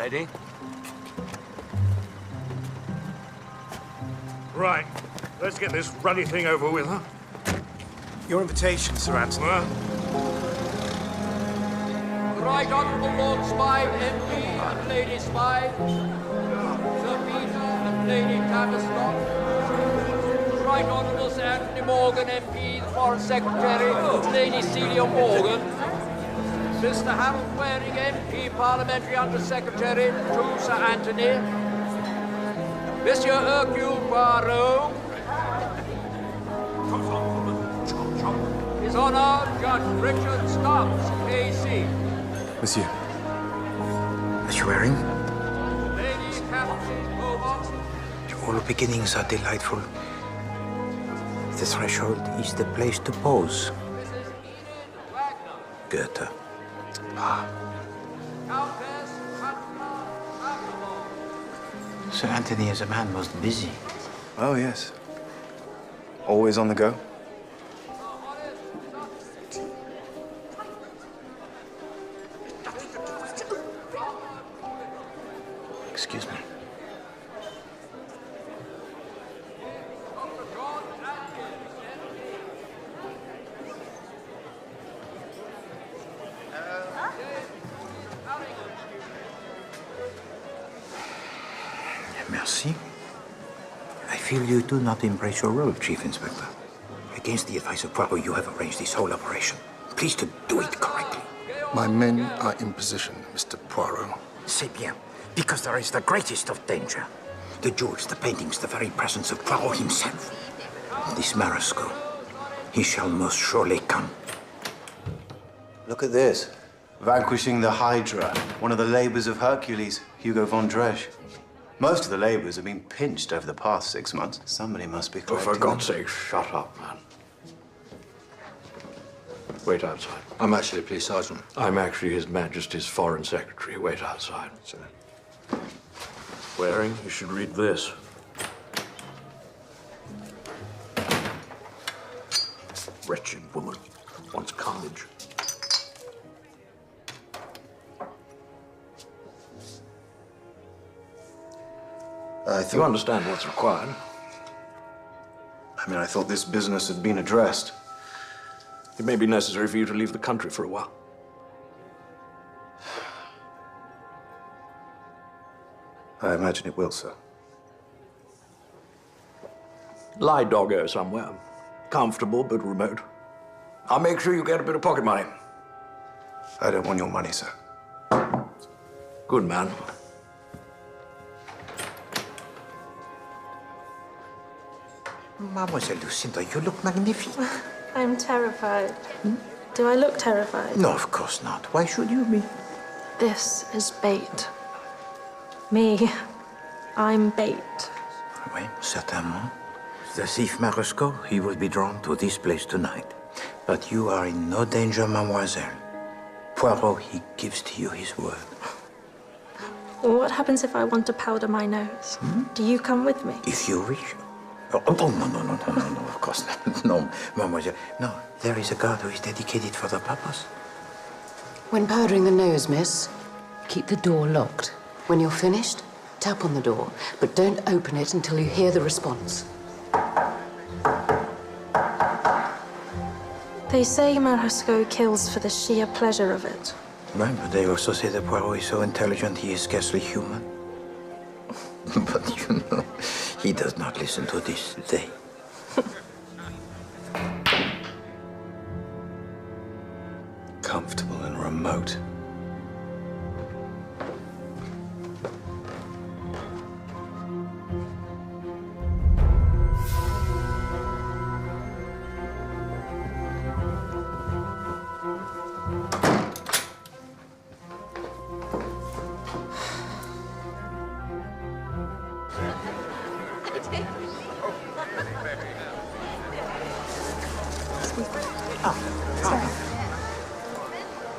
lady. Right. Let's get this ruddy thing over with, huh? Your invitation, Sir Anthony. Right Honourable Lord Spy, MP, and Lady Spy, Sir Peter and Lady Tavistock, Right Honourable Sir Anthony Morgan, MP, the Foreign Secretary, Lady Celia Morgan, Mr. Harold Waring, MP, Parliamentary Under Secretary to Sir Anthony, Monsieur Hercule Poirot, His Honour Judge Richard Stubbs, KC. Monsieur. Monsieur Waring? Lady Catherine Beaumont. All beginnings are delightful. The threshold is the place to pause. Mrs. Enid Wagner. Goethe. Ah. Countess Fatima Avalon. Sir Anthony is a man most busy. Oh, yes. Always on the go? Excuse me. Merci. I feel you do not embrace your role, Chief Inspector. Against the advice of Poirot, you have arranged this whole operation. Please to do it correctly. My men are in position, Mr. Poirot. C'est bien. Because there is the greatest of danger. The jewels, the paintings, the very presence of Poirot himself. This Marasco, he shall most surely come. Look at this. Vanquishing the Hydra, one of the labors of Hercules, Hugo von Dresch. Most of the laborers have been pinched over the past 6 months. Somebody must be Oh, collecting for God's them. sake, shut up, man. Wait outside. I'm actually a police sergeant. I'm actually His Majesty's Foreign Secretary. Wait outside. Sir. Waring, you should read this. Wretched woman wants carnage. You understand what's required? I thought this business had been addressed. It may be necessary for you to leave the country for a while. I imagine it will, sir. Lie doggo somewhere. Comfortable but remote. I'll make sure you get a bit of pocket money. I don't want your money, sir. Good man. Mademoiselle Lucinda, you look magnificent. I'm terrified. Do I look terrified? No, of course not. Why should you be? This is bait. Me. I'm bait. Oui, certainement. The thief Marasco, he will be drawn to this place tonight. But you are in no danger, mademoiselle. Poirot, he gives to you his word. What happens if I want to powder my nose? Do you come with me? If you wish. Oh, no, of course not. No, mademoiselle. No, there is a guard who is dedicated for the purpose. When powdering the nose, miss, keep the door locked. When you're finished, tap on the door, but don't open it until you hear the response. They say Marasco kills for the sheer pleasure of it. Right, but they also say that Poirot is so intelligent he is scarcely human. But you know, he does not listen to this they. Comfortable and remote.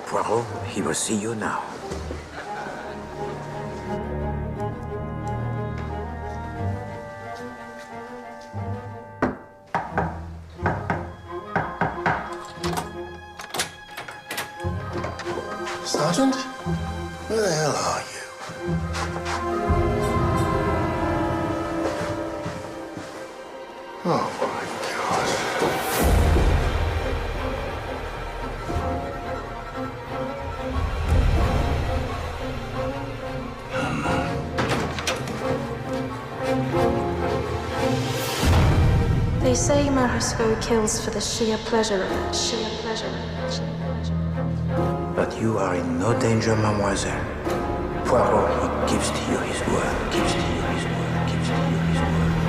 Poirot, he will see you now. Sergeant? Where the hell are you? say Marisco kills for the sheer pleasure of it. Sheer pleasure of it. Sheer pleasure. But you are in no danger, mademoiselle. Poirot, he gives to you his word, gives to you his word, gives to you his word.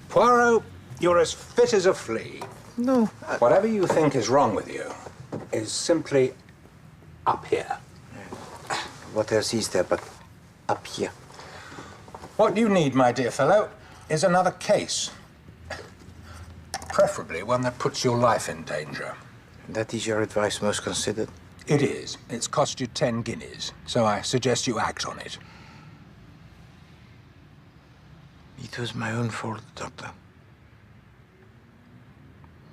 Poirot, you're as fit as a flea. No. Whatever you think is wrong with you is simply up here. What else is there but up here? What you need, my dear fellow, is another case. Preferably one that puts your life in danger. That is your advice most considered? It is. It's cost you 10 guineas, so I suggest you act on it. It was my own fault, Doctor.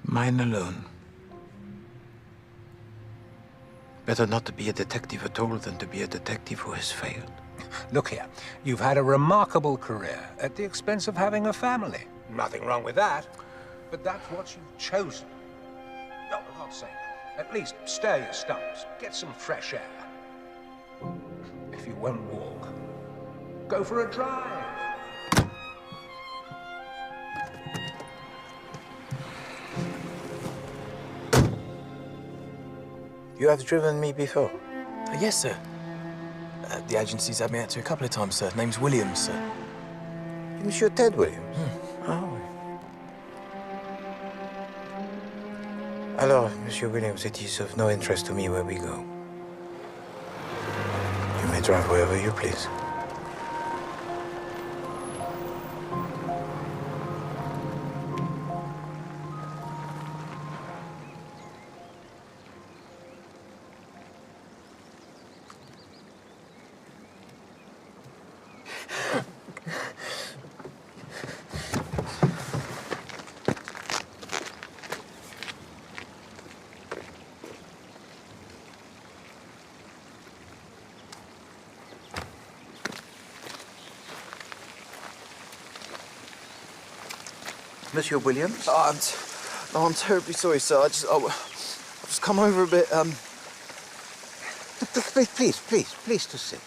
Mine alone. Better not to be a detective at all than to be a detective who has failed. Look here, you've had a remarkable career at the expense of having a family. Nothing wrong with that, but that's what you've chosen. No, for God's sake, at least stir your stumps, get some fresh air. If you won't walk, go for a drive. You have driven me before? Yes, sir. The agency's had me out to a couple of times, sir. Name's Williams, sir. Monsieur Ted Williams? Oh. Alors, Monsieur Williams, it is of no interest to me where we go. You may drive wherever you please. Monsieur Williams? I'm terribly sorry, sir. I've just come over a bit, Please to sit.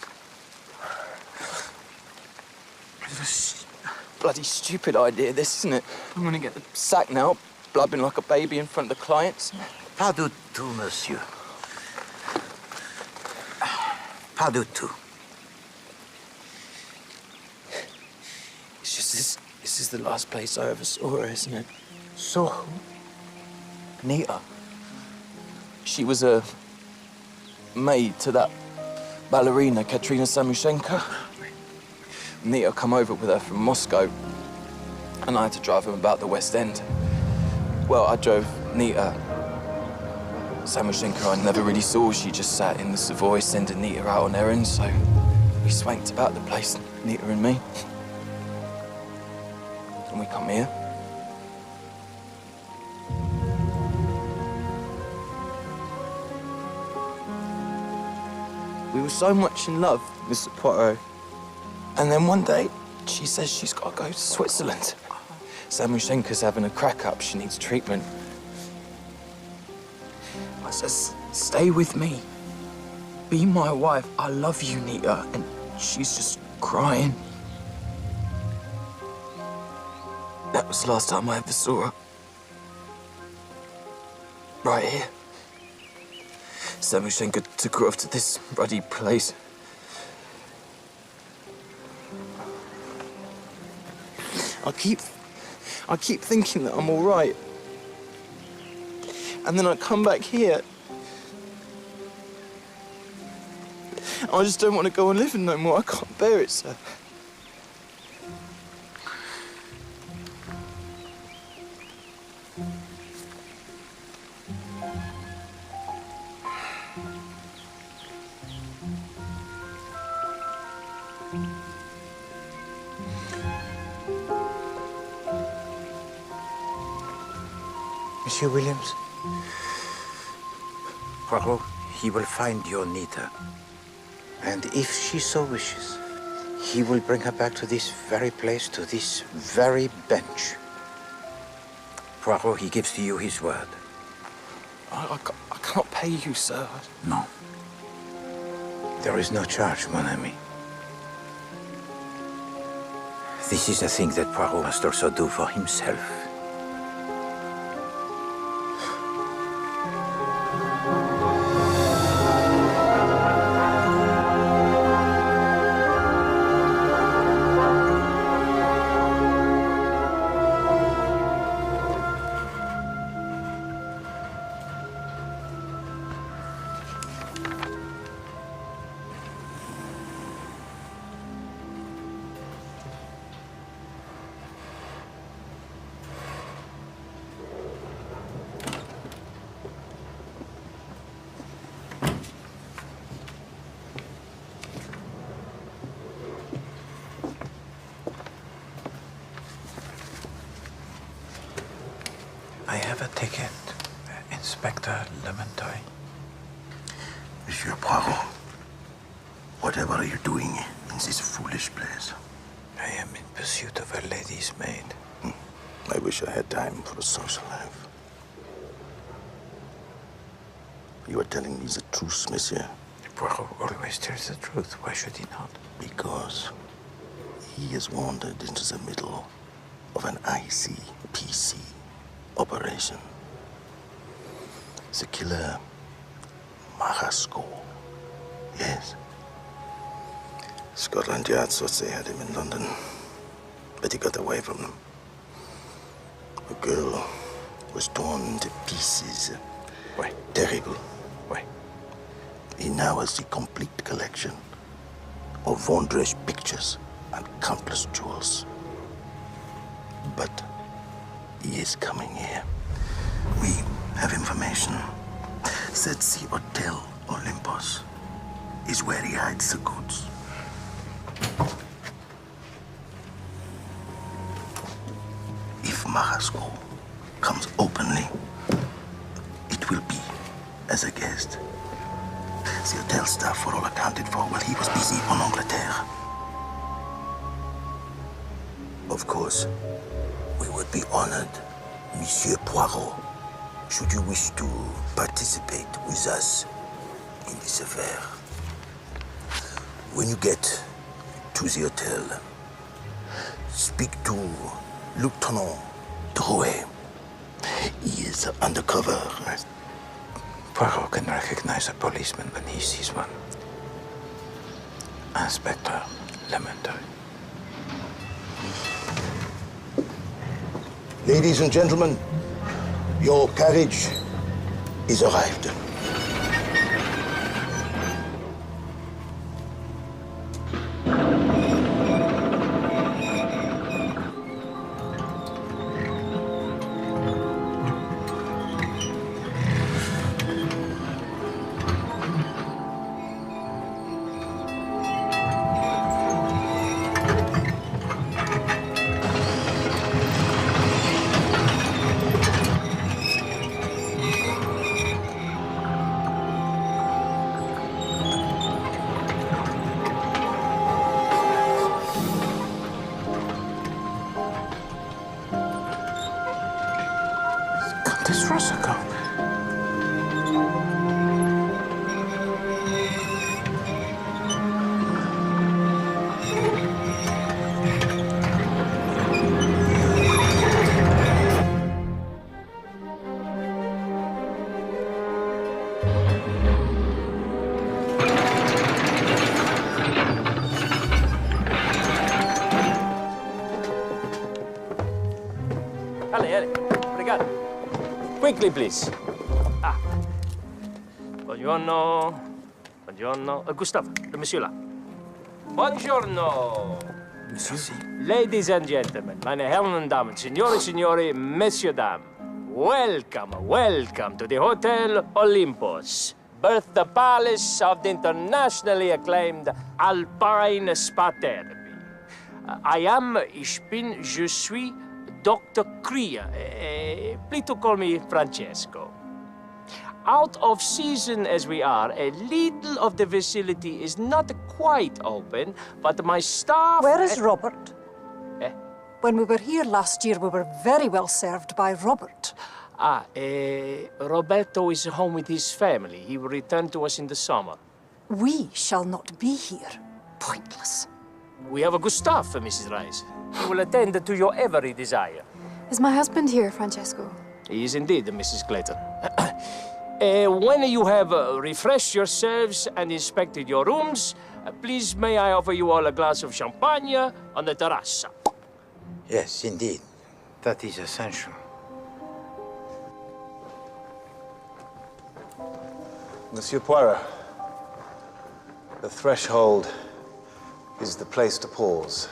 Bloody stupid idea, this, isn't it? I'm gonna get the sack now, blubbing like a baby in front of the clients. Pas du tout, monsieur. Pas du tout. It's just this is the last place I ever saw her, isn't it? Saw who? Nita. She was a maid to that ballerina, Katerina Samushenko. Nita come over with her from Moscow, and I had to drive him about the West End. Well, I drove Nita. Samushenko I never really saw. She just sat in the Savoy sending Nita out on errands, so we swanked about the place, Nita and me. And we come here. We were so much in love, Mr. Poirot. And then one day, she says she's got to go to Switzerland. Samushenko's having a crack up. She needs treatment. I says, stay with me. Be my wife. I love you, Nita. And she's just crying. That was the last time I ever saw her. Right here. Samushenko took her off to this ruddy place. I keep thinking that I'm all right. And then I come back here. I just don't want to go on living no more. I can't bear it, sir. Monsieur Williams? Poirot, he will find your Nita. And if she so wishes, he will bring her back to this very place, to this very bench. Poirot, he gives to you his word. I cannot pay you, sir. No. There is no charge, mon ami. This is a thing that Poirot must also do for himself. I have a ticket, Inspector Lemontoy. Monsieur Poirot, whatever are you doing in this foolish place? I am in pursuit of a lady's maid. I wish I had time for a social life. You are telling me the truth, monsieur? Poirot always tells the truth. Why should he not? Because he has wandered into the middle of an ICPC operation. The killer, Marasco. Yes. Scotland Yard thought they had him in London, but he got away from them. A girl was torn to pieces. Why? Terrible. Why? He now has the complete collection of Vondre's pictures and countless jewels. But he is coming here. We have information that the Hotel Olympus is where he hides the goods. If Marasco comes openly, it will be as a guest. The hotel staff were all accounted for while he was busy on Angleterre. Of course, we would be honored, Monsieur Poirot, should you wish to participate with us in this affair. When you get to the hotel, speak to Lieutenant Drouet. He is undercover. Poirot can recognize a policeman when he sees one. Inspector Lemontoy. Ladies and gentlemen, your carriage is arrived. Countess Rossicot. Obrigado. Quickly, please. Buongiorno. Buongiorno. Gustave, the monsieur là. Buongiorno. Monsieur? Ladies and gentlemen, meine Herren und Damen, Signore, Signori, Messieurs, Dames. Welcome, welcome to the Hotel Olympus, birth the palace of the internationally acclaimed alpine spa therapy. Je suis Dr. Cria. Please to call me Francesco. Out of season as we are, a little of the facility is not quite open, but my staff... Where is Robert? Eh? When we were here last year, we were very well served by Robert. Roberto is home with his family. He will return to us in the summer. We shall not be here. Pointless. We have a good staff, Mrs. Rice. He will attend to your every desire. Is my husband here, Francesco? He is indeed, Mrs. Clayton. When you have refreshed yourselves and inspected your rooms, please may I offer you all a glass of champagne on the terrace? Yes, indeed. That is essential. Monsieur Poirot, the threshold is the place to pause.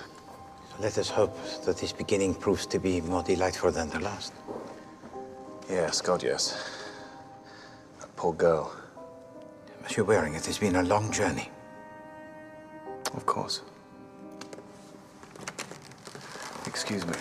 Let us hope that this beginning proves to be more delightful than the last. Yes, God, yes. That poor girl. Monsieur Waring, it has been a long journey. Of course. Excuse me.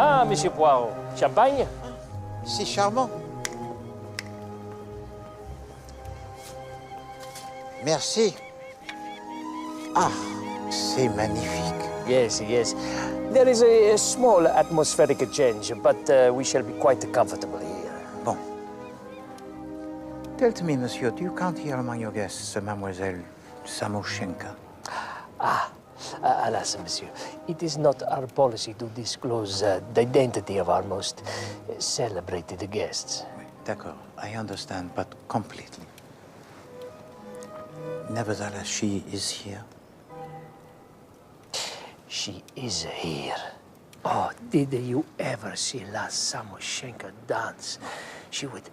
Ah, Monsieur Poirot, champagne? Si charmant. Merci. Ah, c'est magnifique. Yes, yes. There is a small atmospheric change, but we shall be quite comfortable here. Bon. Tell to me, monsieur, do you count here among your guests Mademoiselle Samoshenka? Alas, monsieur, it is not our policy to disclose the identity of our most celebrated guests. D'accord, I understand, but completely. Nevertheless, she is here. She is here. Oh, did you ever see La Samoshenka dance? She would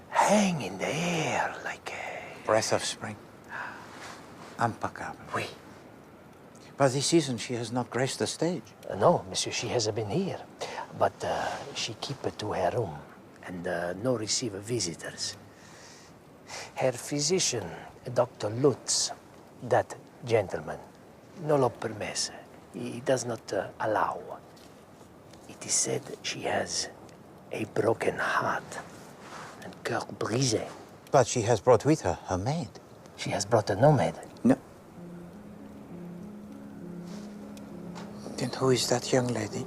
hang in the air like a... Breath of spring. Impeccable. Oui. But this season she has not graced the stage. No, monsieur, she hasn't been here. But she keep it to her room and no receive visitors. Her physician, Dr. Lutz, that gentleman, no lo permesse. He does not allow. It is said she has a broken heart and cœur brisé. But she has brought with her her maid. She has brought no maid. No. Then who is that young lady?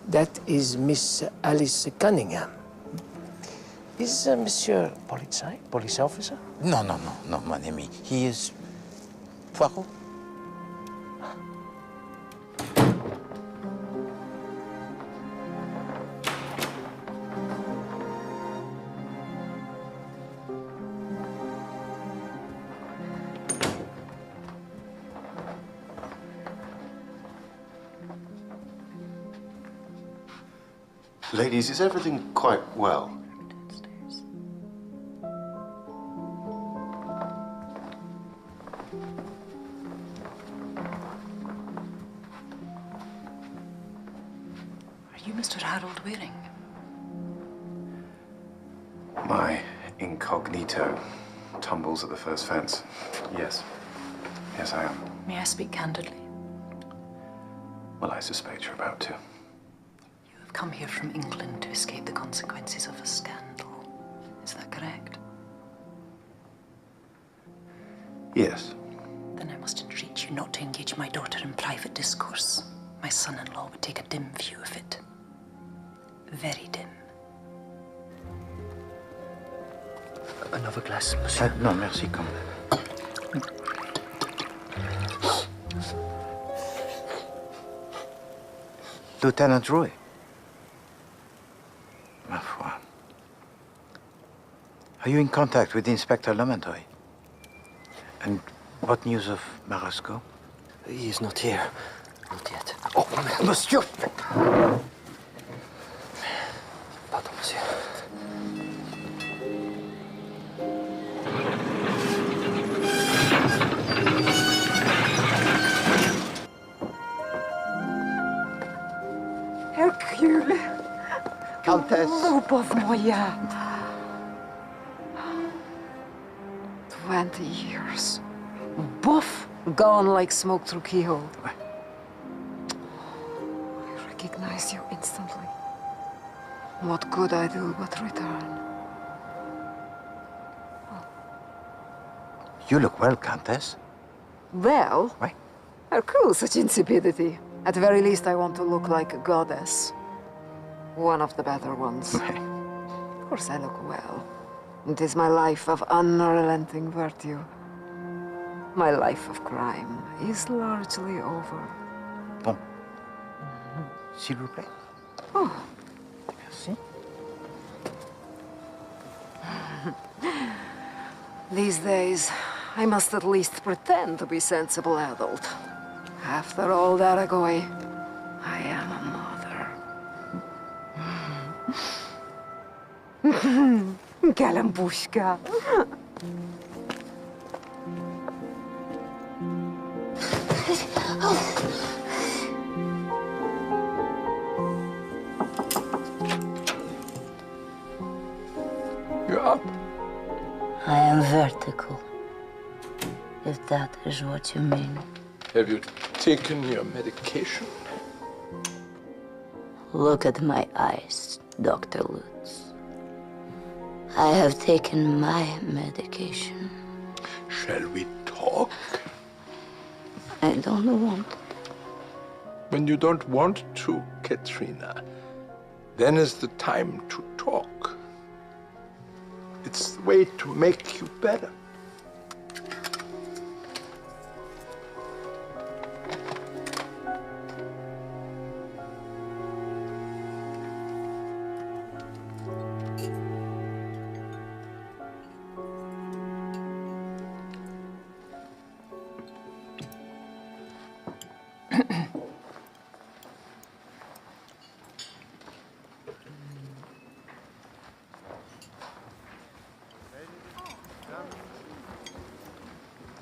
That is Miss Alice Cunningham. Is Monsieur police officer? No, mon ami. He is Poirot. Ladies, is everything quite well? Are you Mr. Harold Waring? My incognito tumbles at the first fence. Yes. Yes, I am. May I speak candidly? Well, I suspect you're about to. You You've come here from England to escape the consequences of a scandal. Is that correct? Yes. Then I must entreat you not to engage my daughter in private discourse. My son-in-law would take a dim view of it. Very dim. Another glass, monsieur? No, merci, come. Lieutenant Roy. Ma foi. Are you in contact with Inspector Lamontoy? And what news of Marasco? He is not here. Not yet. Oh, monsieur! Pardon, monsieur. Hercule! Countess! Любовь моя! 20 years. Both gone like smoke through keyhole. I recognize you instantly. What could I do but return? You look well, Countess. Well, Why? Hercule, such insipidity. At the very least, I want to look like a goddess. One of the better ones. Of course, I look well. It is my life of unrelenting virtue. My life of crime is largely over. Bon. S'il vous plaît. Oh. Merci. These days, I must at least pretend to be a sensible adult. After all, Daragoy, I am a mother. Galambushka. You're up. I am vertical, if that is what you mean. Have you taken your medication? Look at my eyes, Dr. Lutz. I have taken my medication. Shall we talk? I don't want. When you don't want to, Katrina, then is the time to talk. It's the way to make you better.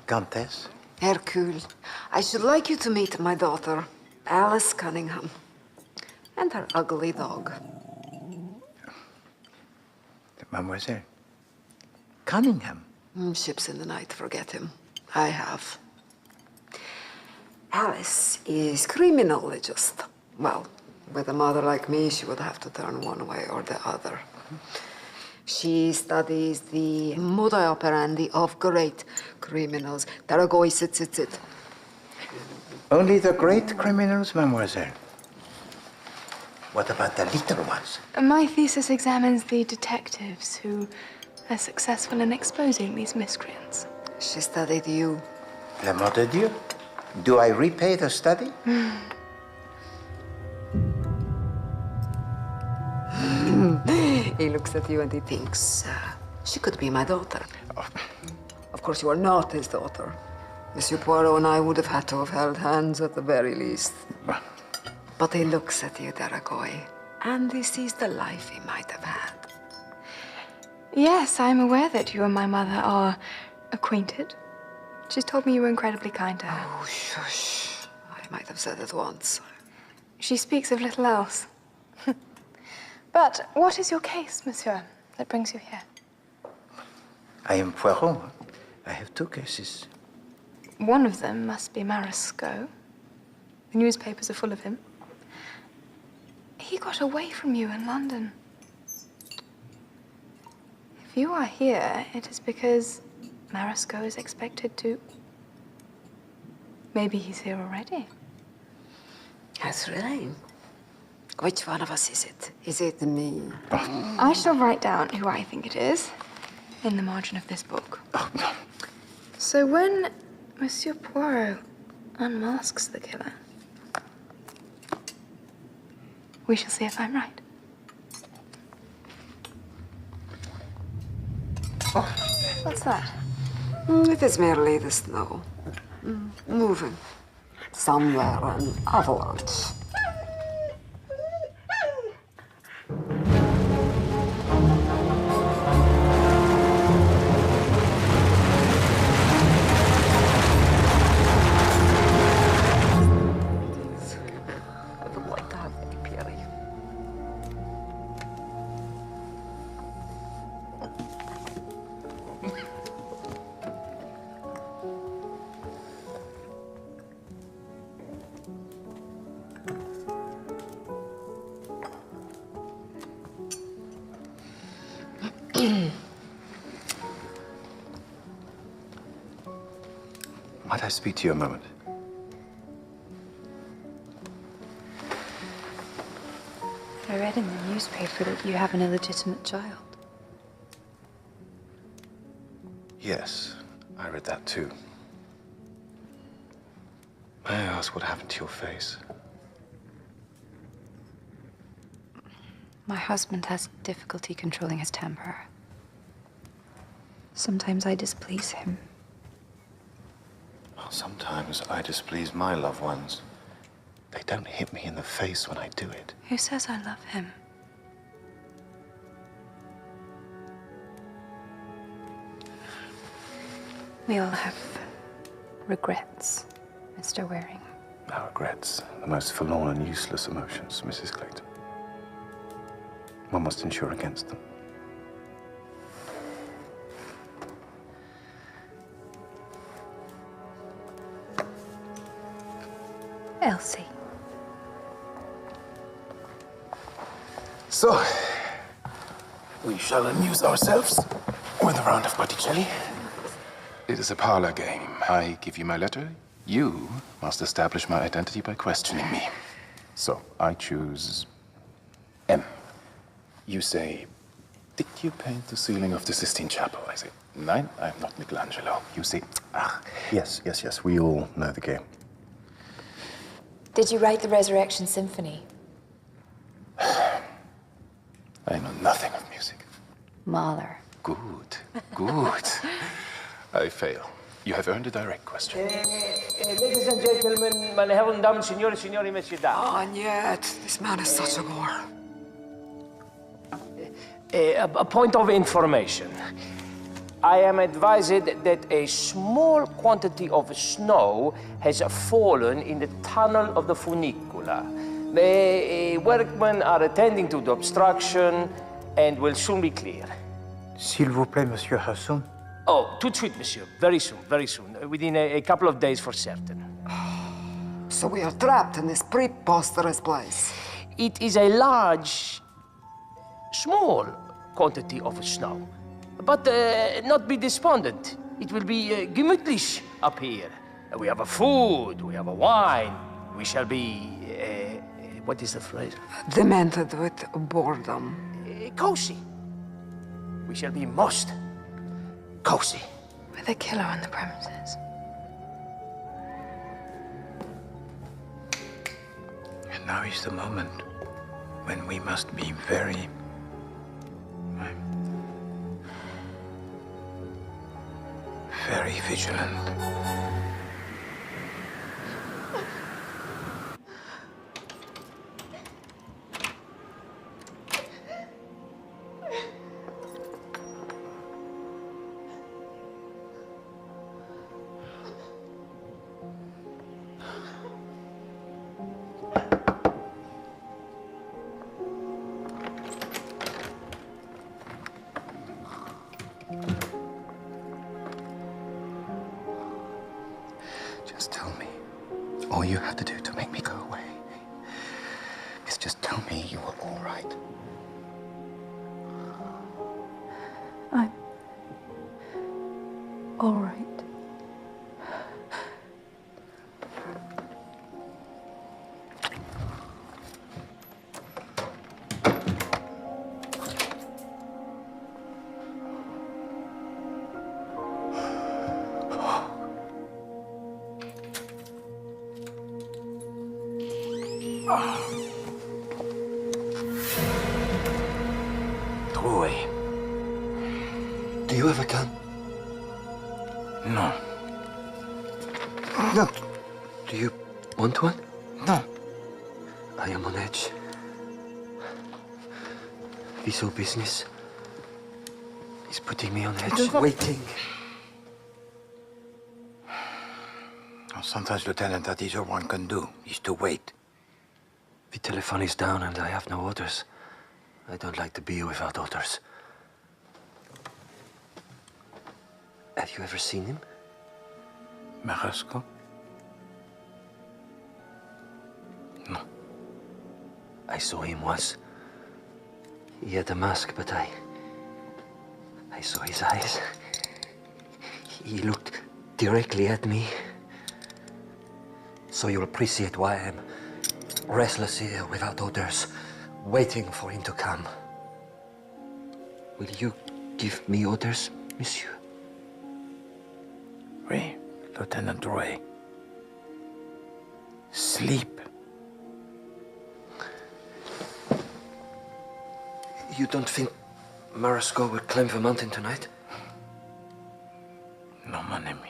Countess? Hercule, I should like you to meet my daughter, Alice Cunningham, and her ugly dog. Mademoiselle. Cunningham? Ships in the night, forget him. I have. Alice is criminologist. Well, with a mother like me, she would have to turn one way or the other. She studies the modus operandi of great criminals. Daragoy, sit. Only the great criminals, mademoiselle. What about the little ones? My thesis examines the detectives who are successful in exposing these miscreants. She studied you. L'amour de Dieu. Do I repay the study? He looks at you and he thinks, she could be my daughter. Of course, you are not his daughter. Monsieur Poirot and I would have had to have held hands at the very least. But he looks at you, Daragoy, and he sees the life he might have had. Yes, I'm aware that you and my mother are acquainted. She's told me you were incredibly kind to her. Oh, shush. I might have said it once. She speaks of little else. But what is your case, monsieur, that brings you here? I am Poirot. I have two cases. One of them must be Marasco. The newspapers are full of him. he got away from you in London. If you are here, it is because Marisco is expected to... Maybe he's here already. That's really. Which one of us is it? Is it me? I shall write down who I think it is in the margin of this book. So when Monsieur Poirot unmasks the killer, we shall see if I'm right. What's that? It is merely the snow. Moving. Somewhere an avalanche. Might I speak to you a moment? I read in the newspaper that you have an illegitimate child. Yes, I read that too. May I ask what happened to your face? My husband has difficulty controlling his temper. Sometimes I displease him. Well, sometimes I displease my loved ones. They don't hit me in the face when I do it. Who says I love him? We all have regrets, Mr. Waring. Our regrets, the most forlorn and useless emotions, Mrs. Clayton. One must insure against them. Elsie. So, we shall amuse ourselves with a round of Botticelli. It is a parlor game. I give you my letter. You must establish my identity by questioning me. So, I choose M. You say, did you paint the ceiling of the Sistine Chapel? I say, nein, I'm not Michelangelo. You say, ah. Yes. We all know the game. Did you write the Resurrection Symphony? I know nothing of music. Mahler. Good. I fail. You have earned a direct question. Ladies and gentlemen, meine Herren, Damen, Signore, Signori, Messieurs, Dames. Oh, and yet, this man is such a bore. A point of information. I am advised that a small quantity of snow has fallen in the tunnel of the funicula. The workmen are attending to the obstruction and will soon be clear. S'il vous plaît, Monsieur Hasson. Oh, tout de suite, monsieur. Very soon. Within a couple of days for certain. So we are trapped in this preposterous place. It is a small quantity of snow. But not be despondent. It will be gemütlich up here. We have a food, we have a wine. We shall be, what is the phrase? Demented with boredom. Cozy. We shall be most cozy. With a killer on the premises. And now is the moment when we must be very vigilant. Just tell me. All you have to do to make me go away is just tell me you were all right. I'm all right. Troy. Do you have a gun? No. No. Do you want one? No. I am on edge. This whole business is putting me on edge. Waiting. Sometimes, Lieutenant, that is all one can do, is to wait. The telephone is down and I have no orders. I don't like to be without orders. Have you ever seen him? Marasco? No. I saw him once. He had a mask, but I saw his eyes. He looked directly at me. So you'll appreciate why I'm restless here without orders, waiting for him to come. Will you give me orders, monsieur? Oui, Lieutenant Roy. Sleep. You don't think Marasco will climb the mountain tonight? No, mon ami.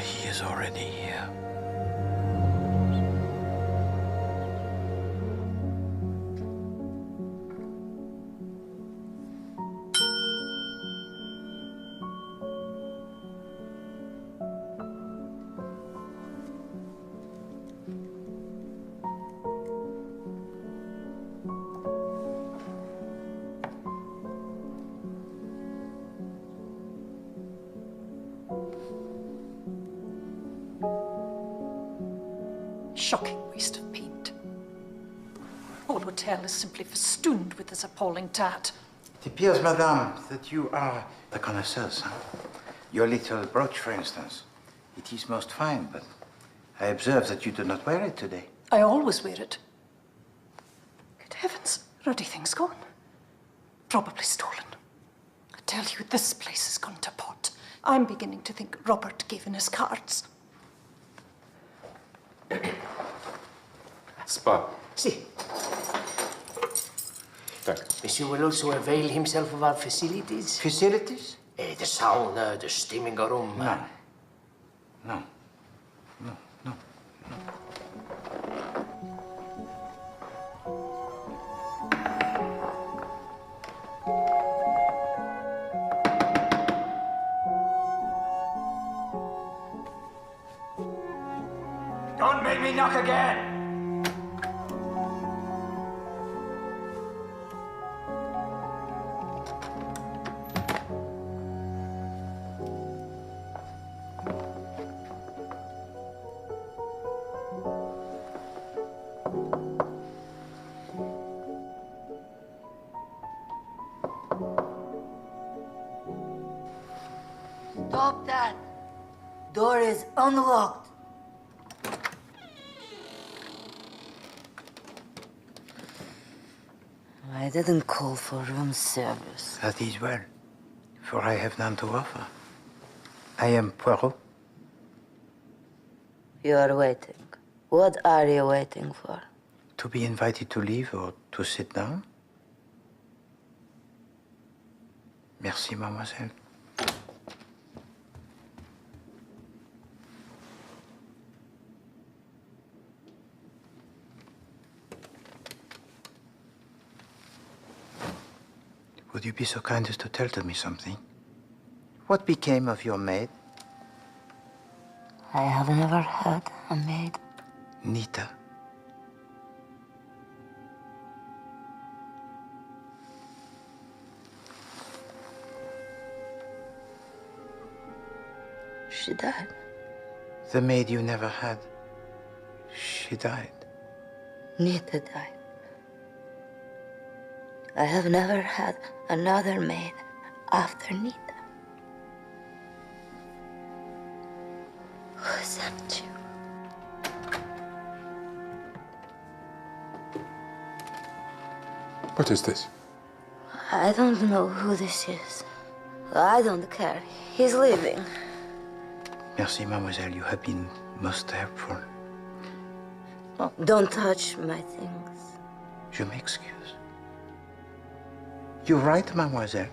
He is already here. Shocking waste of paint. Whole hotel is simply festooned with this appalling tat. It appears, madame, that you are the connoisseurs. Huh? Your little brooch, for instance. It is most fine, but I observe that you do not wear it today. I always wear it. Good heavens, ruddy thing's gone. Probably stolen. I tell you, this place has gone to pot. I'm beginning to think Robert gave in his cards. Spot. Si. Tak. Monsieur will also avail himself of our facilities. Facilities? The sauna, the steaming room. No. No. No, no, no. Don't make me knock again! Stop that. Door is unlocked. I didn't call for room service. That is well, for I have none to offer. I am Poirot. You are waiting. What are you waiting for? To be invited to leave or to sit down? Merci, mademoiselle. Would you be so kind as to tell to me something? What became of your maid? I have never had a maid. Nita. She died. The maid you never had, she died. Nita died. I have never had another maid after Nita. Who sent you? What is this? I don't know who this is. I don't care. He's leaving. Merci, mademoiselle. You have been most helpful. Don't touch my things. Je m'excuse. You're right, mademoiselle.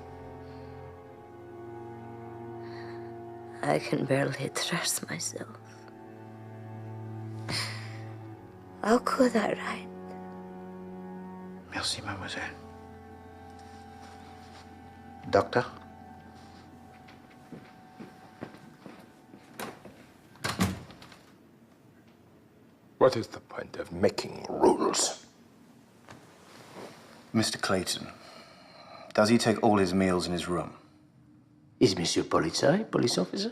I can barely trust myself. How could I write? Merci, mademoiselle. Doctor? What is the point of making rules? Mr. Clayton, does he take all his meals in his room? Is Monsieur Polizei, police officer?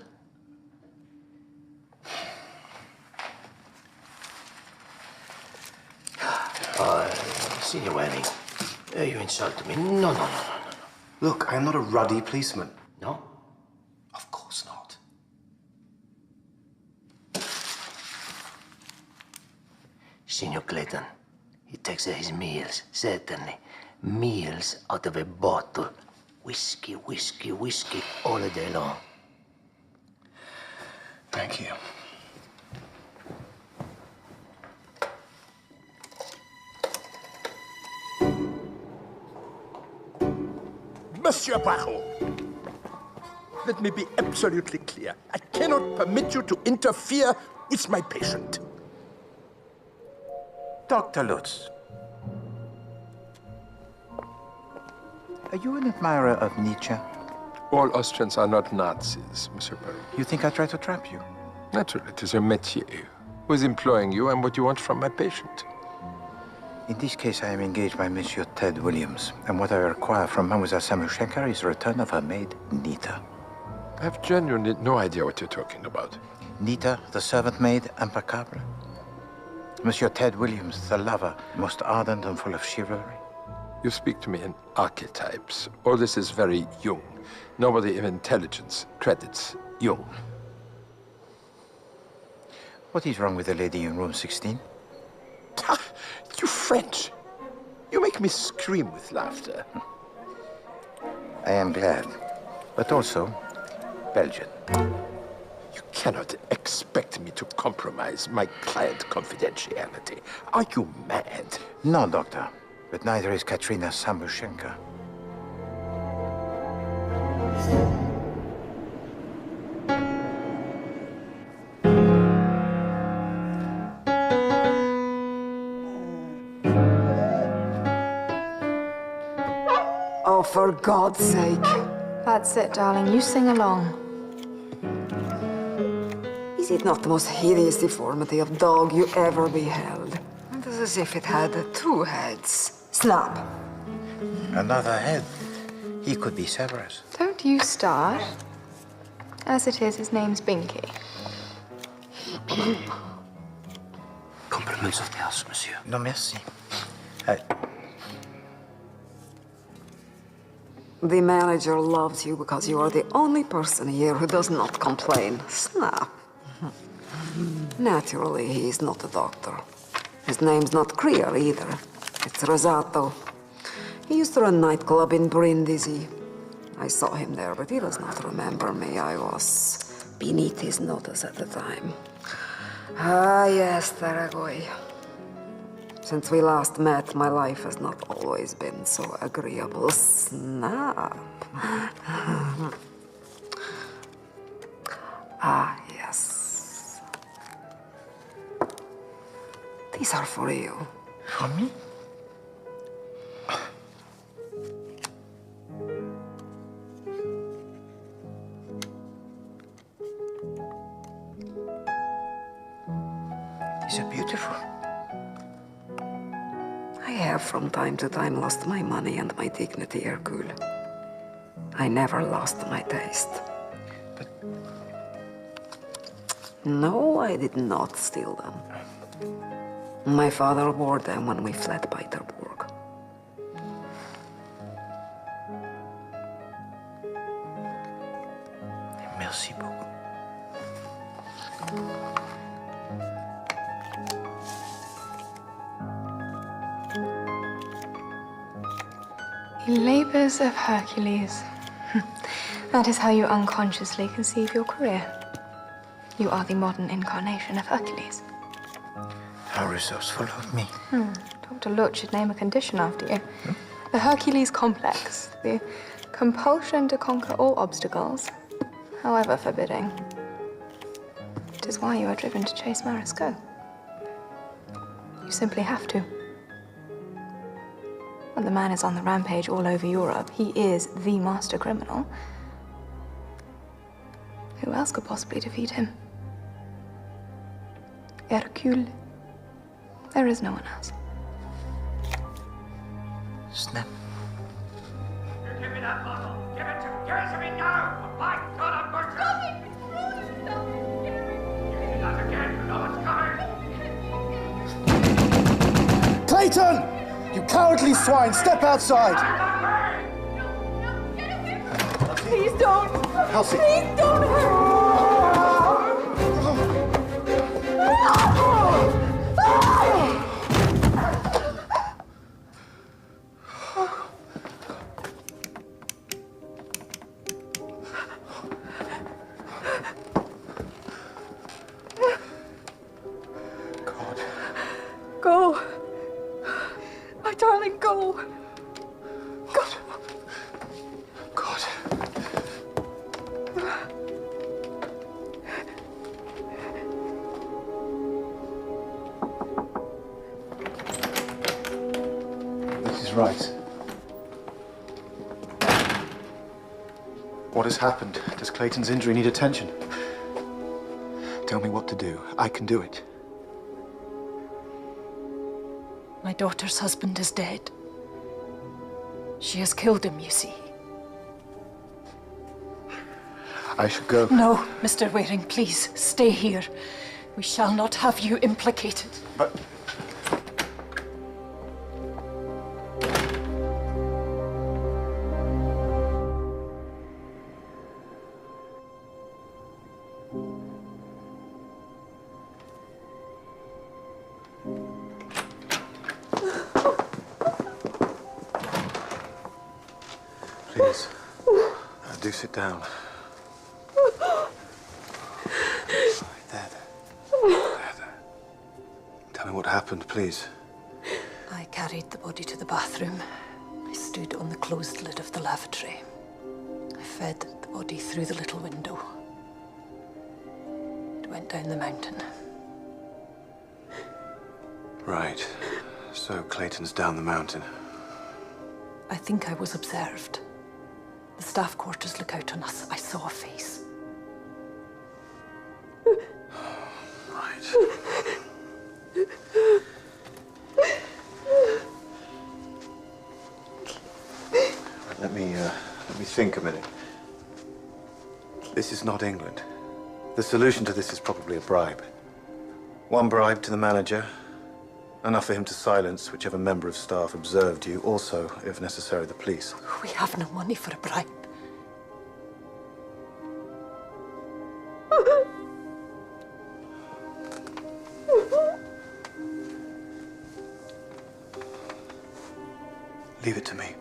Signor Wanning, you insult me. No. Look, I am not a ruddy policeman. No? Of course not. Signor Clayton, he takes his meals, certainly. Meals out of a bottle. Whiskey all day long. Thank you. Monsieur Poirot, let me be absolutely clear. I cannot permit you to interfere with my patient. Dr. Lutz. Are you an admirer of Nietzsche? All Austrians are not Nazis, Monsieur Poirot. You think I try to trap you? Naturally, it is your métier. Who is employing you and what you want from my patient? In this case, I am engaged by Monsieur Ted Williams, and what I require from Mademoiselle Samuchenko is the return of her maid, Nita. I have genuinely no idea what you're talking about. Nita, the servant maid, impeccable. Monsieur Ted Williams, the lover, most ardent and full of chivalry. You speak to me in archetypes. All this is very Jung. Nobody of intelligence credits Jung. What is wrong with the lady in room 16? You French. You make me scream with laughter. I am glad, but also Belgian. You cannot expect me to compromise my client confidentiality. Are you mad? No, doctor, but neither is Katrina Samuchenko. Oh, for God's sake. That's it, darling. You sing along. Is it not the most hideous deformity of dog you ever beheld? It is as if it had two heads. Snap. Another head. He could be Severus. Don't you start. As it is, his name's Binky. Compliments of the house, monsieur. No, merci. The manager loves you because you are the only person here who does not complain. Snap. Naturally, he is not a doctor. His name's not Krier either. It's Rosato. He used to run a nightclub in Brindisi. I saw him there, but he does not remember me. I was beneath his notice at the time. Ah, yes, Taragoi. Since we last met, my life has not always been so agreeable. Snap. Ah, yes. These are for you. For me? These are beautiful. I have from time to time lost my money and my dignity, Hercule. I never lost my taste. No, I did not steal them. My father wore them when we fled Peterburg. Merci beaucoup. The labors of Hercules. That is how you unconsciously conceive your career. You are the modern incarnation of Hercules. How resourceful of me. Dr. Lutz should name a condition after you. The Hercules complex. The compulsion to conquer all obstacles, however forbidding. It is why you are driven to chase Maresco. You simply have to. When the man is on the rampage all over Europe, he is the master criminal. Who else could possibly defeat him? Hercule. There is no one else. Snap. Give me that bottle! Give it to me now! My God, I'm going to... Stop it! Give me that again! No one's coming! Clayton! You cowardly swine! Step outside! Please don't! Elsie! Please don't hurt! Go. My darling, go. Go. God. This is right. What has happened? Does Clayton's injury need attention? Tell me what to do. I can do it. My daughter's husband is dead. She has killed him, you see. I should go. No, Mr. Waring, please, stay here. We shall not have you implicated. But... Please, do sit down. There. Tell me what happened, please. I carried the body to the bathroom. I stood on the closed lid of the lavatory. I fed the body through the little window. It went down the mountain. Right. So Clayton's down the mountain. I think I was observed. The staff quarters look out on us. I saw a face. Right. Let me think a minute. This is not England. The solution to this is probably a bribe. One bribe to the manager, enough for him to silence whichever member of staff observed you, also, if necessary, the police. We have no money for a bribe. Leave it to me.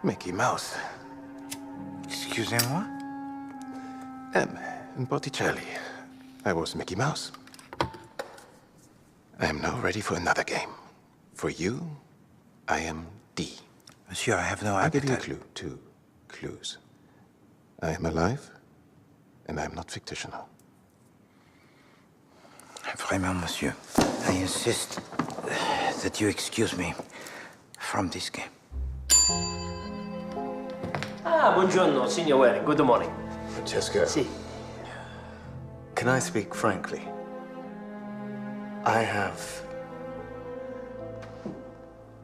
Mickey Mouse. Excusez-moi? In Botticelli, I was Mickey Mouse. I am now ready for another game. For you, I am D. Monsieur, I have no I'll give you a appetite. clue, 2 clues. I am alive, and I am not fictional. Vraiment, monsieur, I insist that you excuse me from this game. Ah, buongiorno, signor Waring. Good morning. Francesco. Sì. can I speak frankly? I have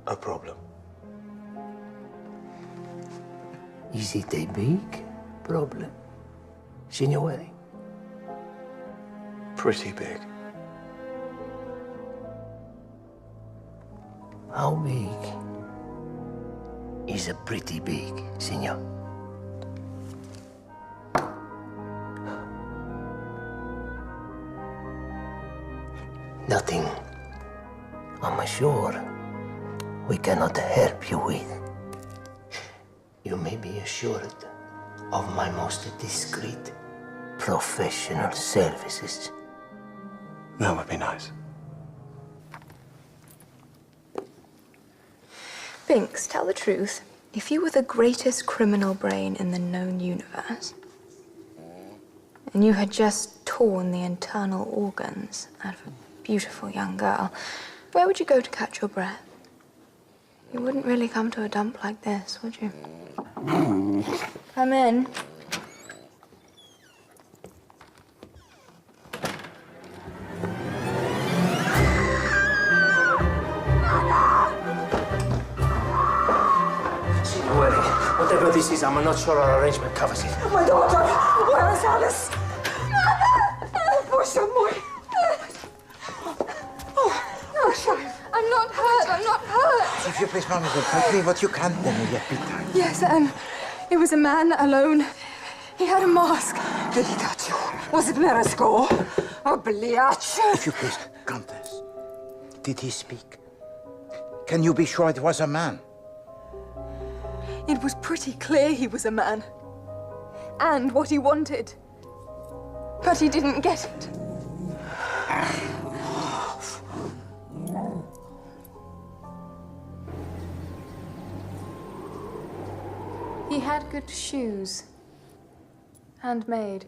a problem. Is it a big problem, Signore? Pretty big. How big is a pretty big, Signor? Nothing, I'm sure, we cannot help you with. You may be assured of my most discreet professional services. That would be nice. Binks, tell the truth. If you were the greatest criminal brain in the known universe, and you had just torn the internal organs out of a beautiful young girl, where would you go to catch your breath? You wouldn't really come to a dump like this, would you? Come in. Signore, whatever this is, I'm not sure our arrangement covers it. My daughter! Where is Alice? Poor Samoy. Oh, child. I'm not hurt. I'm not hurt. If you please, mademoiselle, quickly, what you can tell me yet bedtime. Yes, it was a man alone. He had a mask. Did he touch you? Was it Maresco? Oh, Bliach. If you please, Countess, did he speak? Can you be sure it was a man? It was pretty clear he was a man. And what he wanted. But he didn't get it. He had good shoes. Handmade.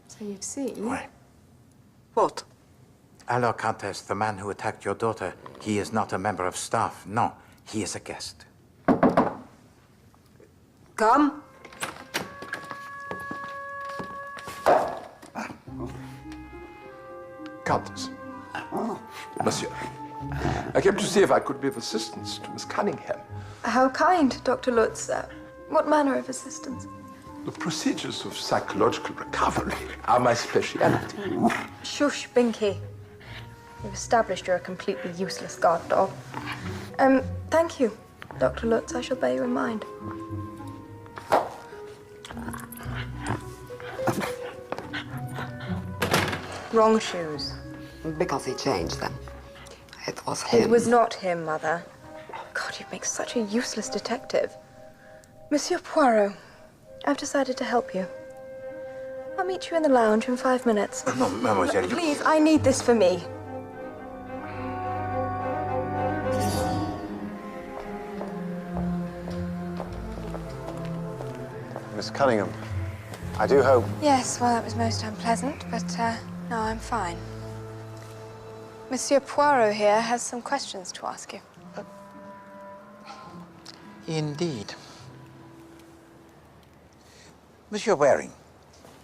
So you'd see. What? Alors, Countess, the man who attacked your daughter, he is not a member of staff. No, he is a guest. Come. Countess. Monsieur. I came to see if I could be of assistance to Miss Cunningham. How kind, Dr. Lutz. What manner of assistance? The procedures of psychological recovery are my speciality. Shush, Binky. You've established you're a completely useless guard dog. Thank you, Dr. Lutz. I shall bear you in mind. Wrong shoes. Because he changed them. It was him. It was not him, Mother. God, you make such a useless detective. Monsieur Poirot, I've decided to help you. I'll meet you in the lounge in 5 minutes. No, mademoiselle, you... Please, I need this for me. Miss Cunningham, I do hope... Yes, well, that was most unpleasant, but no, I'm fine. Monsieur Poirot here has some questions to ask you. Indeed. Monsieur Waring,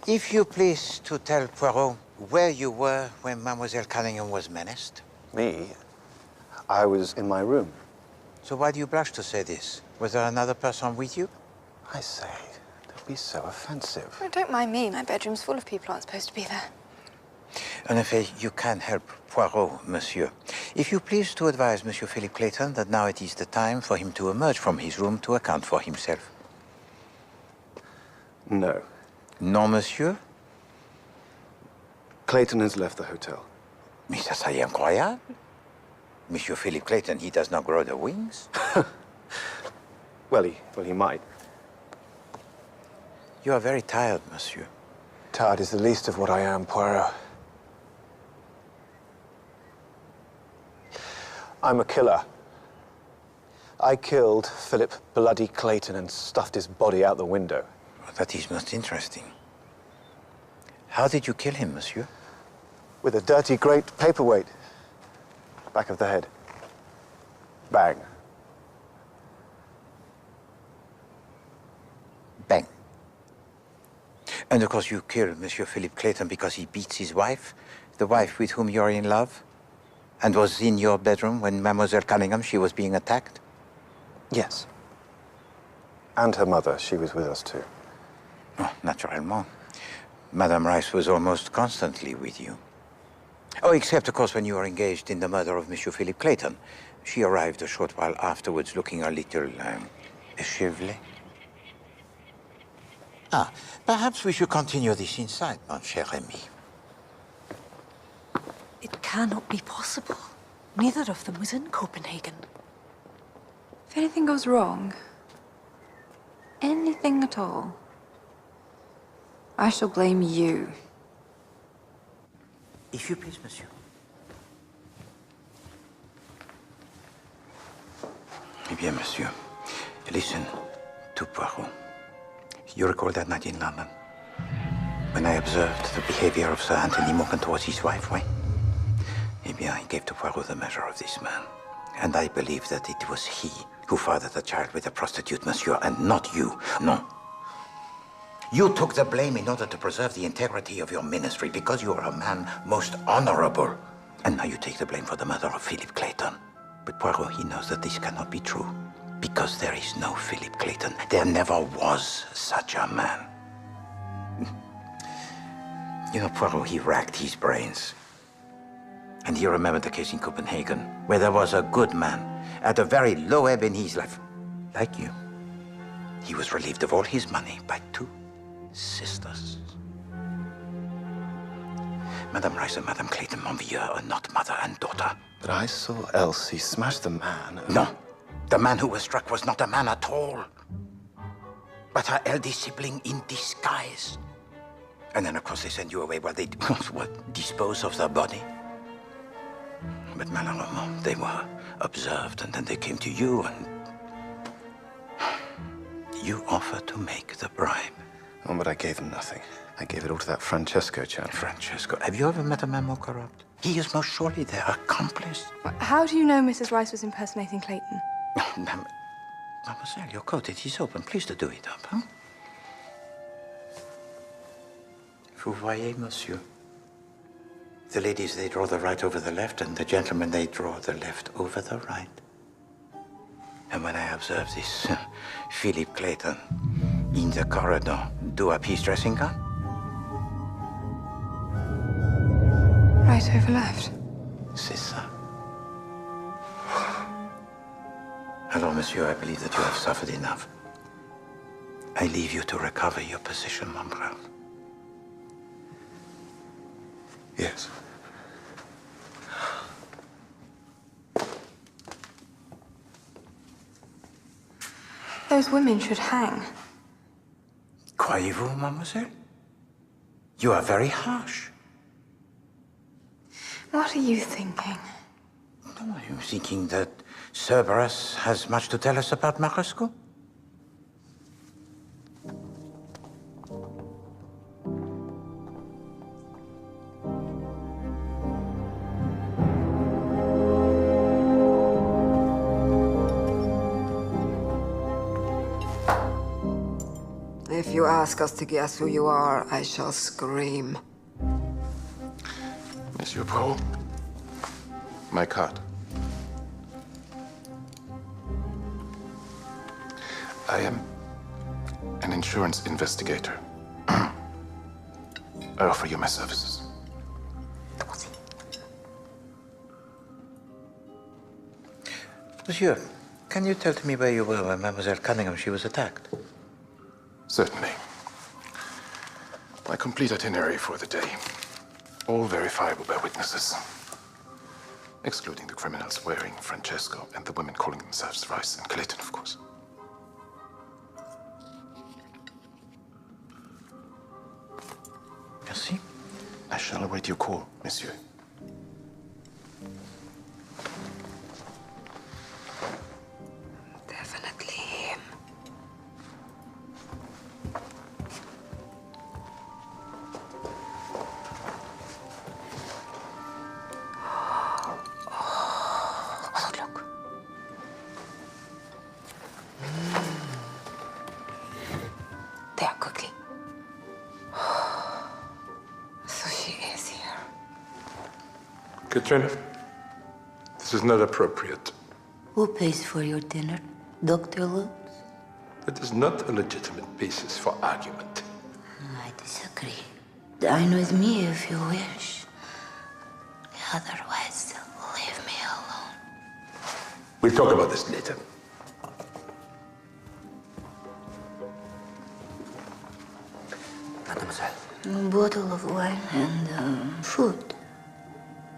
if you please to tell Poirot where you were when Mademoiselle Cunningham was menaced. Me? I was in my room. So why do you blush to say this? Was there another person with you? I say, don't be so offensive. Oh, don't mind me. My bedroom's full of people aren't supposed to be there. En effet, you can help Poirot, monsieur. If you please to advise Monsieur Philip Clayton that now it is the time for him to emerge from his room to account for himself. No. Non, monsieur? Clayton has left the hotel. Mais ça serait incroyable. Monsieur Philip Clayton, he does not grow the wings. Well, he might. You are very tired, monsieur. Tired is the least of what I am, Poirot. I'm a killer. I killed Philip Bloody Clayton and stuffed his body out the window. That is most interesting. How did you kill him, monsieur? With a dirty great paperweight. Back of the head. Bang. Bang. And of course you killed Monsieur Philip Clayton because he beats his wife, the wife with whom you're in love, and was in your bedroom when Mademoiselle Cunningham, she was being attacked? Yes. And her mother, she was with us too. Oh, naturellement. Madame Rice was almost constantly with you. Oh, except, of course, when you were engaged in the murder of Monsieur Philip Clayton. She arrived a short while afterwards, looking a little, échevelée. Ah, perhaps we should continue this inside, mon cher ami. It cannot be possible. Neither of them was in Copenhagen. If anything goes wrong, anything at all, I shall blame you. If you please, monsieur. Eh bien, monsieur, listen to Poirot. You recall that night in London? When I observed the behavior of Sir Anthony Morgan towards his wife, oui? Eh bien, I gave to Poirot the measure of this man. And I believe that it was he who fathered the child with a prostitute, monsieur, and not you. No. You took the blame in order to preserve the integrity of your ministry because you are a man most honorable. And now you take the blame for the murder of Philip Clayton. But Poirot, he knows that this cannot be true because there is no Philip Clayton. There never was such a man. You know, Poirot, he racked his brains. And he remembered the case in Copenhagen, where there was a good man at a very low ebb in his life, like you. He was relieved of all his money by 2 sisters. Madame Rice and Madame Clayton Monvieux are not mother and daughter. But I saw Elsie smash the man. No, the man who was struck was not a man at all, but her eldest sibling in disguise. And then, of course, they send you away while they dispose of the body. But malheureusement, they were observed, and then they came to you, and you offered to make the bribe. Oh, but I gave them nothing. I gave it all to that Francesco chap. Francesco? Have you ever met a man more corrupt? He is most surely their accomplice. How do you know Mrs. Rice was impersonating Clayton? Mademoiselle, your coat, it is open. Please to do it up, huh? Vous voyez, monsieur? The ladies, they draw the right over the left, and the gentlemen, they draw the left over the right. And when I observe this Philip Clayton in the corridor do up his dressing gown. Right over left. C'est ça. Alors, monsieur, I believe that you have suffered enough. I leave you to recover your position, mon brave. Yes. Those women should hang. Croyez-vous, mademoiselle? You are very harsh. What are you thinking? No, are you thinking that Cerberus has much to tell us about Marosco? If you ask us to guess who you are, I shall scream. Monsieur Poirot, my card. I am an insurance investigator. I offer you my services. Monsieur, can you tell me where you were when Mademoiselle Cunningham, she was attacked? Certainly. My complete itinerary for the day. All verifiable by witnesses. Excluding the criminals wearing Francesco and the women calling themselves Rice and Clayton, of course. Merci. I shall await your call, monsieur. Definitely him. Oh, look. There, quickly. So she is here. Katrina, this is not appropriate. Who pays for your dinner, Dr. Lutz? It is not a legitimate basis for argument. I disagree. Dine with me if you wish. Otherwise, leave me alone. We'll talk about this later. Mademoiselle. A bottle of wine and food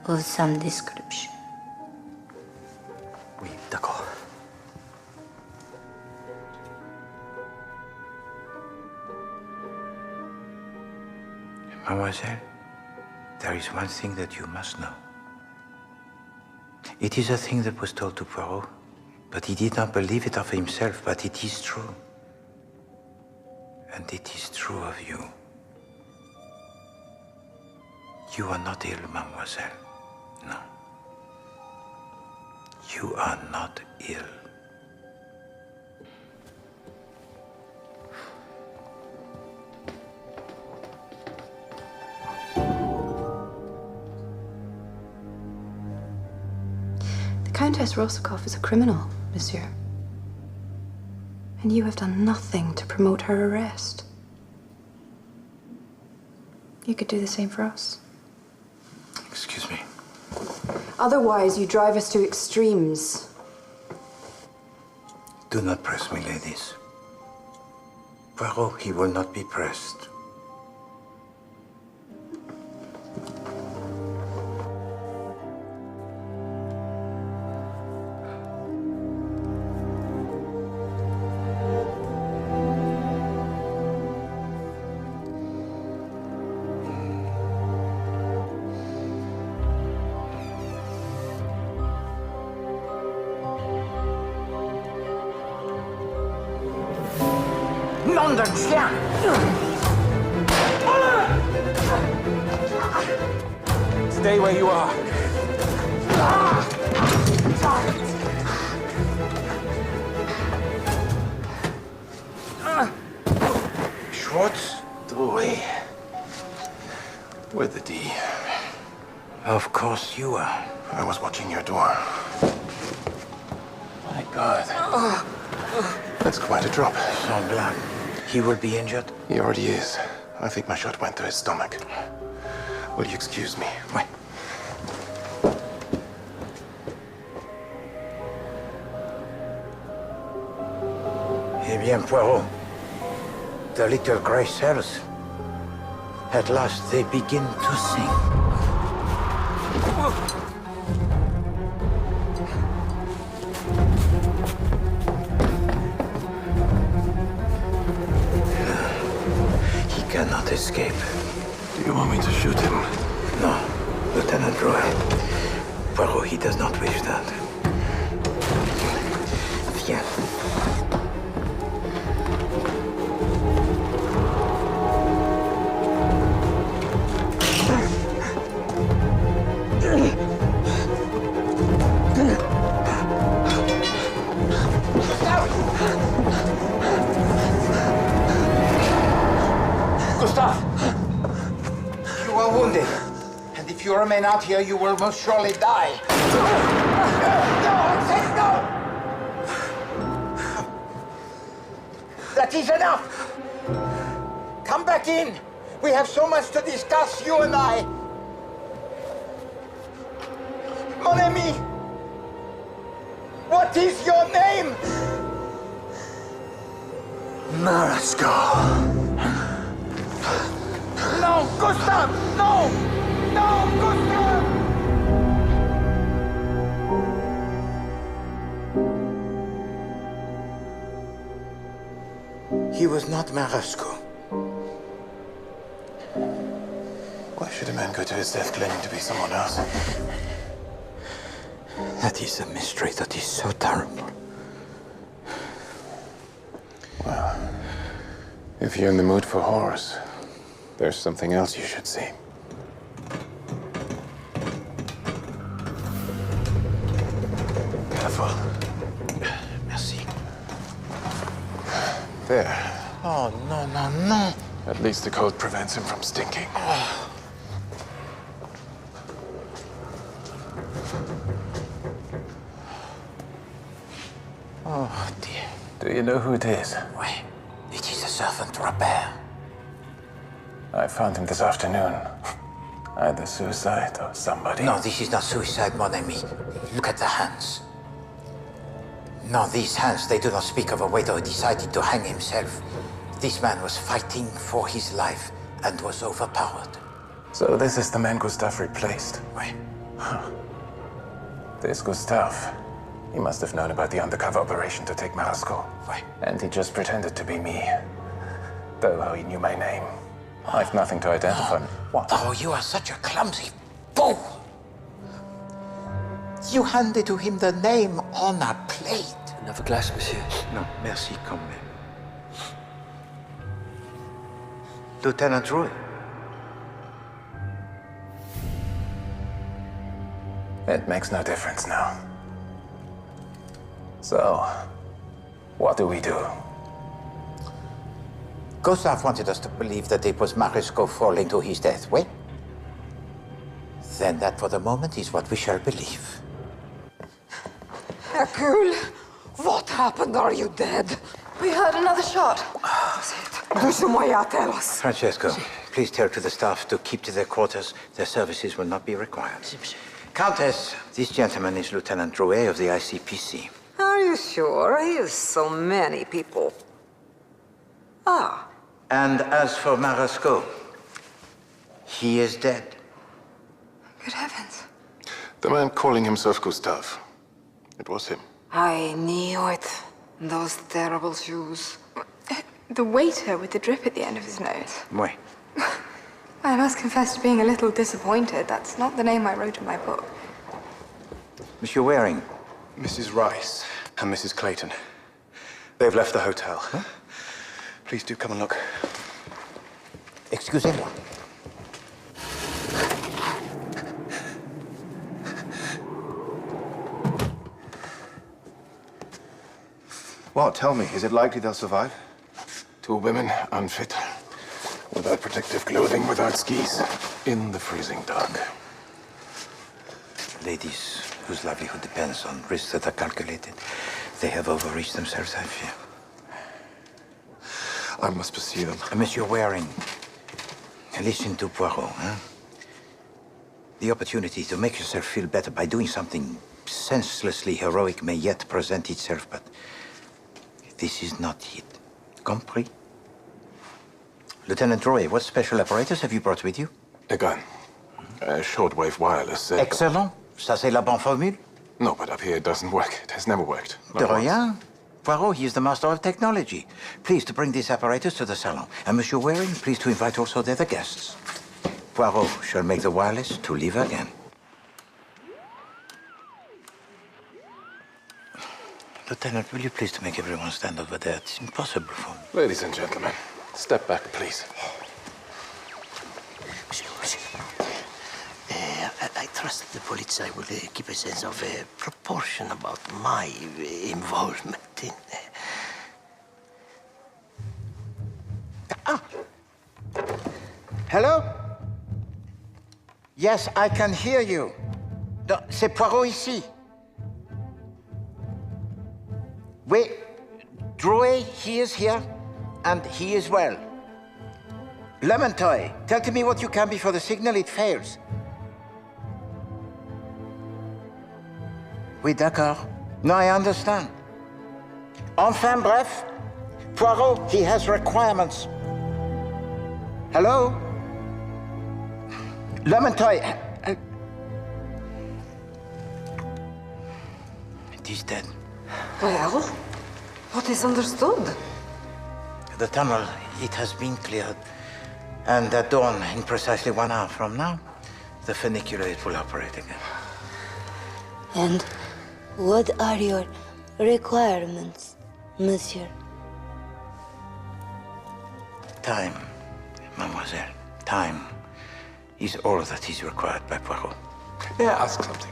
of some description. Oui, d'accord. Mademoiselle, there is one thing that you must know. It is a thing that was told to Poirot, but he did not believe it of himself, but it is true. And it is true of you. You are not ill, mademoiselle. No. You are not ill. The Countess Rosikoff is a criminal, monsieur. And you have done nothing to promote her arrest. You could do the same for us. Excuse me. Otherwise, you drive us to extremes. Do not press me, ladies. Poirot, he will not be pressed. Nom de chien! Stay where you are. Schwartz? Oui. With the D. Of course you are. I was watching your door. My God. That's quite a drop. Semblant. He will be injured? He already is. I think my shot went through his stomach. Will you excuse me? Oui. Eh bien, Poirot, the little gray cells, at last they begin to sing. He cannot escape. Do you want me to shoot him? No, Lieutenant Roy. Poirot, he does not wish that. Viens. Gustave! You are wounded. And if you remain out here, you will most surely die. No! I said no! That is enough! Come back in! We have so much to discuss, you and I. Mon ami! What is your name? Marasco. No, Gustave! No! No, Gustave! He was not Marasco. Why should a man go to his death claiming to be someone else? That is a mystery that is so terrible. Well, if you're in the mood for horrors, there's something else you should see. Careful. Merci. There. Oh, no, no, no. At least the cold prevents him from stinking. Oh, dear. Do you know who it is? Why, it is the servant Robert. I found him this afternoon. Either suicide or somebody. No, this is not suicide, mon ami. Look at the hands. No, these hands, they do not speak of a waiter who decided to hang himself. This man was fighting for his life and was overpowered. So this is the man Gustave replaced? Oui. Huh. This Gustave, he must have known about the undercover operation to take Marasco. Oui. And he just pretended to be me. Though he knew my name. I've nothing to identify me. What? Oh, you are such a clumsy fool! You handed to him the name on a plate. Another glass, monsieur? No, merci quand même. Lieutenant Roy. It makes no difference now. So, what do we do? Gustave wanted us to believe that it was Marisco falling to his death, oui? Then that for the moment is what we shall believe. Hercule, what happened? Are you dead? We heard another shot. Tell us. Francesco, please tell to the staff to keep to their quarters. Their services will not be required. Countess, this gentleman is Lieutenant Drouet of the ICPC. Are you sure? He is so many people. Ah. And as for Marasco, he is dead. Good heavens. The man calling himself Gustave. It was him. I knew it. Those terrible shoes. The waiter with the drip at the end of his nose. Oui. I must confess to being a little disappointed. That's not the name I wrote in my book. Monsieur Waring. Mrs. Rice and Mrs. Clayton. They've left the hotel. Huh? Please do come and look. Excusez-moi. What? Tell me, is it likely they'll survive? 2 women, unfit. Without protective clothing, without skis. In the freezing dark. Ladies whose livelihood depends on risks that are calculated. They have overreached themselves, I fear. I must pursue them. Monsieur Waring, listen to Poirot, huh? The opportunity to make yourself feel better by doing something senselessly heroic may yet present itself, but this is not it. Compris? Lieutenant Roy, what special apparatus have you brought with you? A gun. A shortwave wireless. Excellent. Ça, c'est la bonne formule? No, but up here it doesn't work. It has never worked. De rien. Poirot, he is the master of technology. Please to bring this apparatus to the salon. And Monsieur Waring, please to invite also the other guests. Poirot shall make the wireless to live again. Lieutenant, will you please to make everyone stand over there? It's impossible for me. Ladies and gentlemen, step back, please. Monsieur. I trust the police will keep a sense of proportion about my involvement in... Hello? Yes, I can hear you. C'est Poirot ici. Oui, Drouet, he is here, and he is well. Lemontoy, tell to me what you can before the signal it fails. Oui, d'accord. No, I understand. Enfin, bref, Poirot, he has requirements. Hello? Lemontoy. It is dead. Well, what is understood? The tunnel, it has been cleared. And at dawn, in precisely 1 hour from now, the funicular, it will operate again. And what are your requirements, monsieur? Time, mademoiselle. Time is all that is required by Poirot. May I ask something?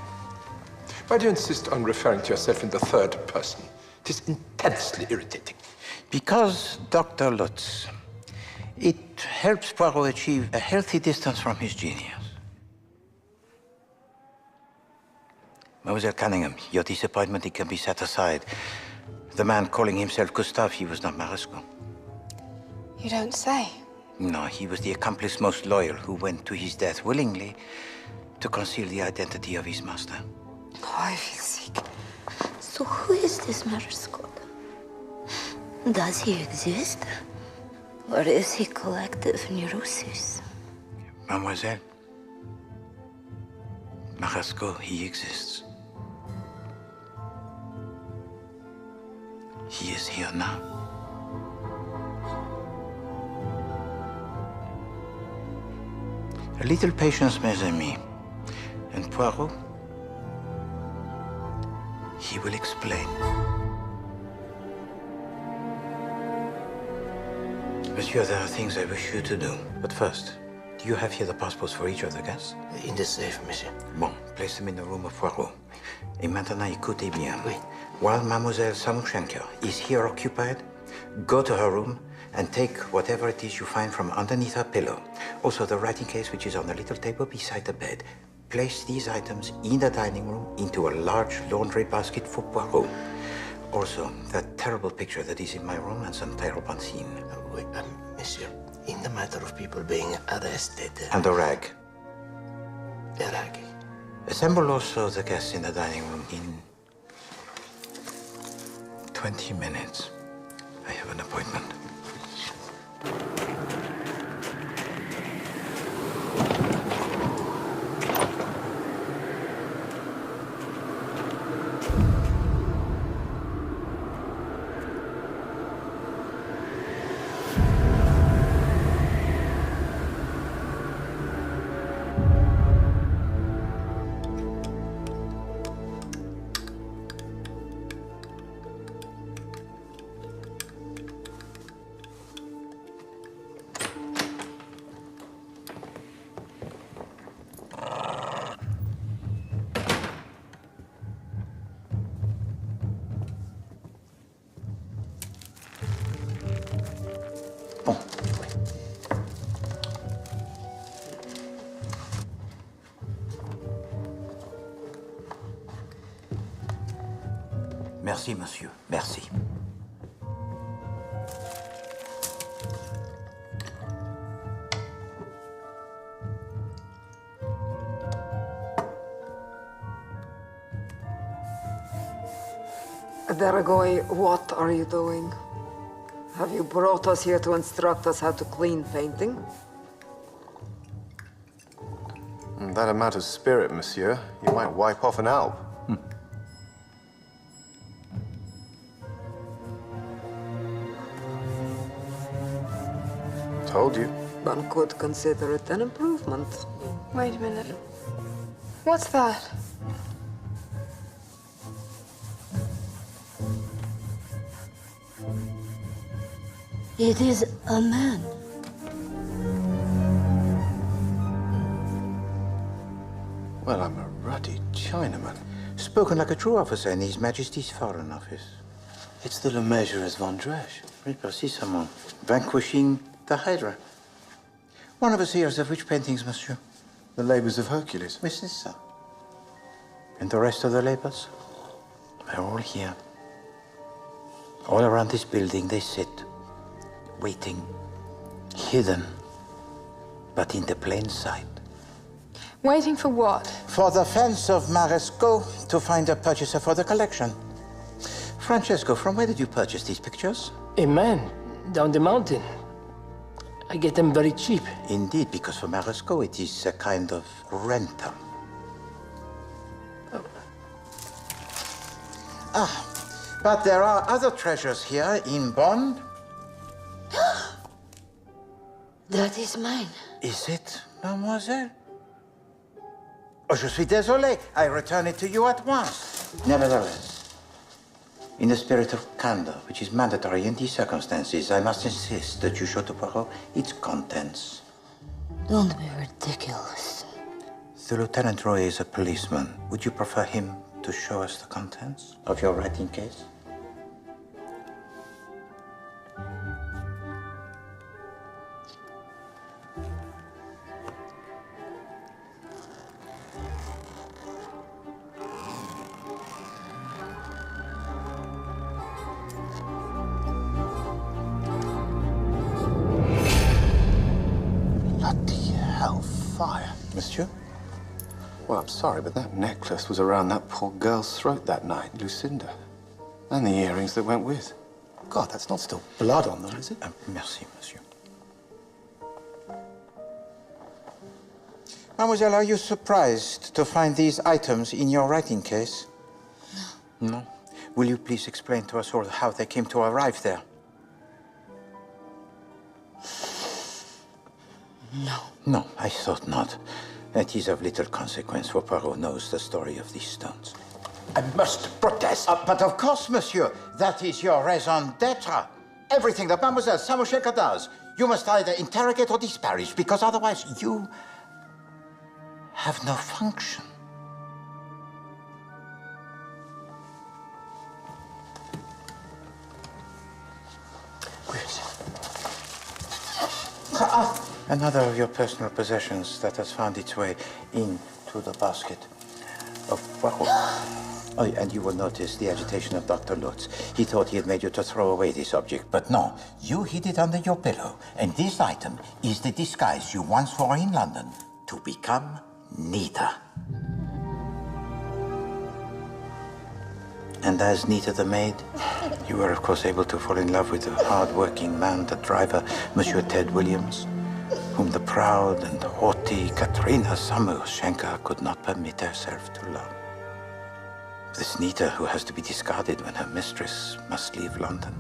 Why do you insist on referring to yourself in the third person? It is intensely irritating. Because, Dr. Lutz, it helps Poirot achieve a healthy distance from his genius. Mademoiselle Cunningham, your disappointment, it can be set aside. The man calling himself Gustave, he was not Maresco. You don't say. No, he was the accomplice most loyal who went to his death willingly to conceal the identity of his master. Oh, I feel sick. So who is this Maresco? Does he exist? Or is he collective neurosis? Mademoiselle, Maresco, he exists. He is here now. A little patience, mes amis. And Poirot, he will explain. Monsieur, there are things I wish you to do. But first, do you have here the passports for each of the guests? In the safe, monsieur. Bon, place them in the room of Poirot. Et maintenant, écoutez bien. Oui. While Mademoiselle Samouchenko is here occupied, go to her room and take whatever it is you find from underneath her pillow. Also, the writing case, which is on the little table beside the bed. Place these items in the dining room into a large laundry basket for Poirot. Also, that terrible picture that is in my room and some terrible scene. Wait, monsieur, in the matter of people being arrested... And a rag. A rag. Assemble also the guests in the dining room in 20 minutes. I have an appointment. Merci, monsieur. Merci. Daragoy, what are you doing? Have you brought us here to instruct us how to clean painting? That amount of spirit, monsieur, you might wipe off an Alp. Told you. One could consider it an improvement. Wait a minute. What's that? It is a man. Well, I'm a ruddy Chinaman. Spoken like a true officer in His Majesty's Foreign Office. It's the measure as Von Dresch. Oui, précisément. Vanquishing the Hydra. One of a series of which paintings, monsieur? The Labors of Hercules. Oui, c'est ça. And the rest of the labors? They're all here. All around this building, they sit, waiting, hidden, but in the plain sight. Waiting for what? For the fans of Maresco to find a purchaser for the collection. Francesco, from where did you purchase these pictures? A man, down the mountain. I get them very cheap. Indeed, because for Maresco it is a kind of rental. Oh. Ah, but there are other treasures here in Bonn. That is mine. Is it, mademoiselle? Oh, je suis désolé. I return it to you at once. Nevertheless, in the spirit of candor, which is mandatory in these circumstances, I must insist that you show to Poirot its contents. Don't be ridiculous. The Lieutenant Roy is a policeman. Would you prefer him to show us the contents of your writing case? Monsieur? Well, I'm sorry, but that necklace was around that poor girl's throat that night, Lucinda. And the earrings that went with. God, that's not still blood on them, is it? Merci, monsieur. Mademoiselle, are you surprised to find these items in your writing case? No. No? Will you please explain to us all how they came to arrive there? No. No, I thought not. It is of little consequence, for Poirot knows the story of these stones. I must protest. But of course, monsieur, that is your raison d'etre. Everything that Mademoiselle Samoshenka does, you must either interrogate or disparage, because otherwise you have no function. Where is it? Another of your personal possessions that has found its way into the basket of Poirot. Oh, and you will notice the agitation of Dr. Lutz. He thought he had made you to throw away this object, but no. You hid it under your pillow, and this item is the disguise you once wore in London to become Nita. And as Nita the maid, you were of course able to fall in love with the hard-working man, the driver, Monsieur Ted Williams, whom the proud and haughty Katrina Samoshenka could not permit herself to love. This Nita who has to be discarded when her mistress must leave London.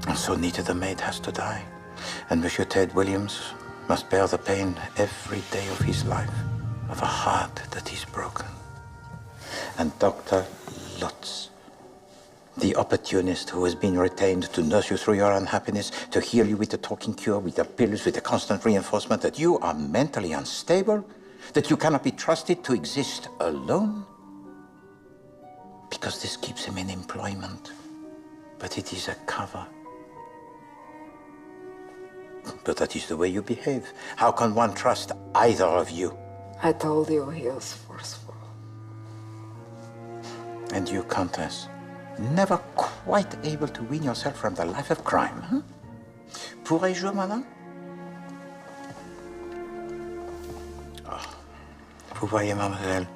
And so Nita the maid has to die. And Monsieur Ted Williams must bear the pain every day of his life of a heart that is broken. And Dr. Lutz, the opportunist who has been retained to nurse you through your unhappiness, to heal you with the talking cure, with the pills, with the constant reinforcement that you are mentally unstable, that you cannot be trusted to exist alone, because this keeps him in employment. But it is a cover. But that is the way you behave. How can one trust either of you? I told you he was forceful. And you, Countess, never quite able to wean yourself from the life of crime, huh? Pourrais-je, madame? Oh. Vous voyez, mademoiselle,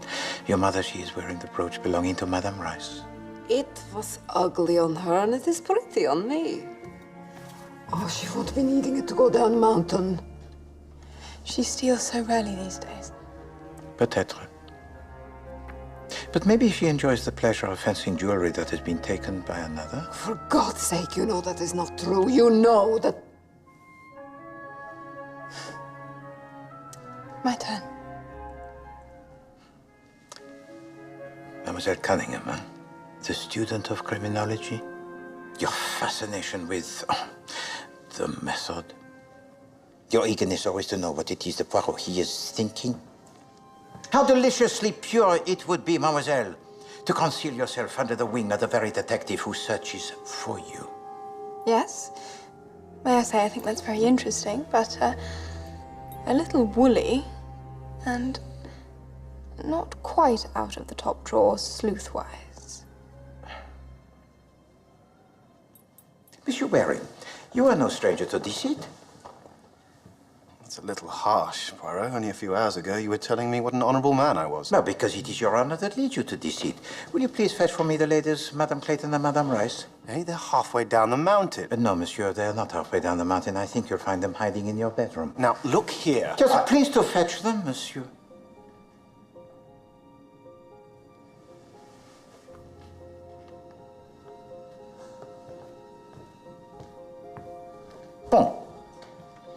your mother, she is wearing the brooch belonging to Madame Rice. It was ugly on her, and it is pretty on me. Oh, she won't be needing it to go down the mountain. She steals so rarely these days. Peut-être. But maybe she enjoys the pleasure of fencing jewelry that has been taken by another. For God's sake, you know that is not true. You know that... My turn. Mademoiselle Cunningham, huh? The student of criminology? Your fascination with the method. Your eagerness always to know what it is the Poirot he is thinking. How deliciously pure it would be, mademoiselle, to conceal yourself under the wing of the very detective who searches for you. Yes? May I say, I think that's very interesting, but a little woolly and not quite out of the top drawer sleuth-wise. Monsieur Waring, you are no stranger to deceit. That's a little harsh, Poirot. Only a few hours ago, you were telling me what an honorable man I was. No, because it is your honor that leads you to deceit. Will you please fetch for me the ladies, Madame Clayton and Madame Rice? Hey, they're halfway down the mountain. No, monsieur, they are not halfway down the mountain. I think you'll find them hiding in your bedroom. Now, look here. Just please to fetch them, monsieur. Bon.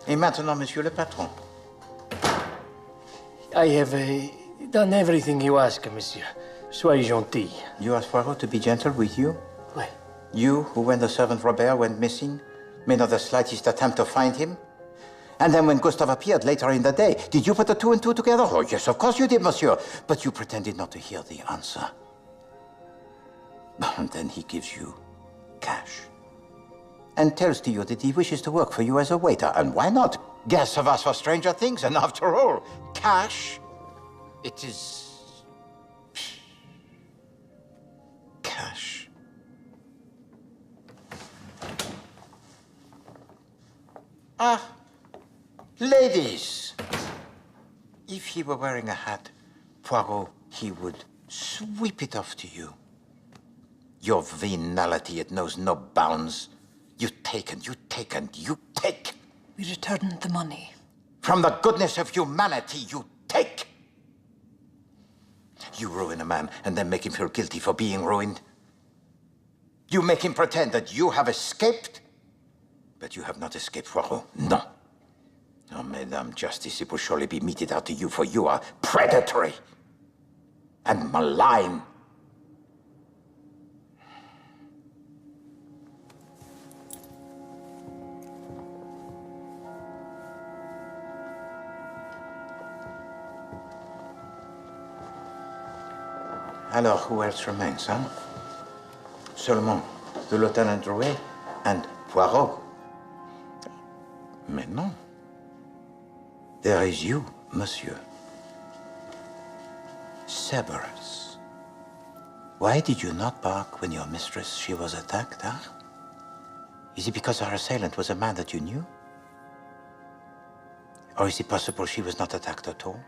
Et maintenant, monsieur le patron. I have done everything you ask, monsieur. Soyez gentil. You asked Poirot to be gentle with you? Oui. You, who, when the servant Robert went missing, made not the slightest attempt to find him? And then when Gustave appeared later in the day, did you put the two and two together? Oh, yes, of course you did, monsieur. But you pretended not to hear the answer. And then he gives you cash. And tells to you that he wishes to work for you as a waiter. And why not? Guests have asked for stranger things, and after all, cash, it is... cash. Ah, ladies, If he were wearing a hat, Poirot, he would sweep it off to you. Your venality, it knows no bounds. You take and you take and you take. We returned the money. From the goodness of humanity, you take. You ruin a man and then make him feel guilty for being ruined. You make him pretend that you have escaped, but you have not escaped, Poirot. No. Oh, Madame Justice, it will surely be meted out to you, for you are predatory and malign. Alors, who else remains, huh? Seulement the Lieutenant Drouet and Poirot. Mais non. There is you, monsieur. Cerberus. Why did you not bark when your mistress, she was attacked, huh? Is it because her assailant was a man that you knew? Or is it possible she was not attacked at all?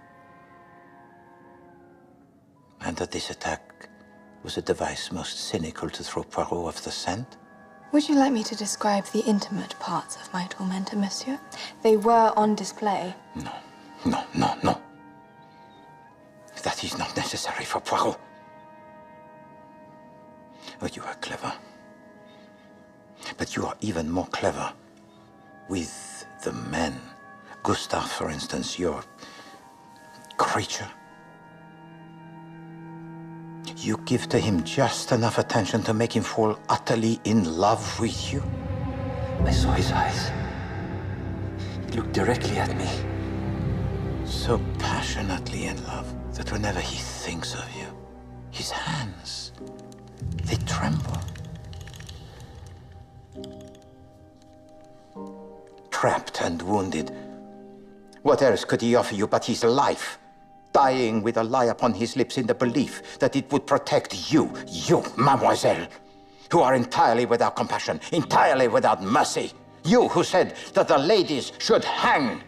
And that this attack was a device most cynical to throw Poirot off the scent? Would you like me to describe the intimate parts of my tormentor, monsieur? They were on display. No. That is not necessary for Poirot. Oh, you are clever. But you are even more clever with the men. Gustave, for instance, your creature. You give to him just enough attention to make him fall utterly in love with you. I saw his eyes. He looked directly at me. So passionately in love that whenever he thinks of you, his hands, they tremble. Trapped and wounded, what else could he offer you but his life? Dying with a lie upon his lips in the belief that it would protect you, mademoiselle, who are entirely without compassion, entirely without mercy. You who said that the ladies should hang.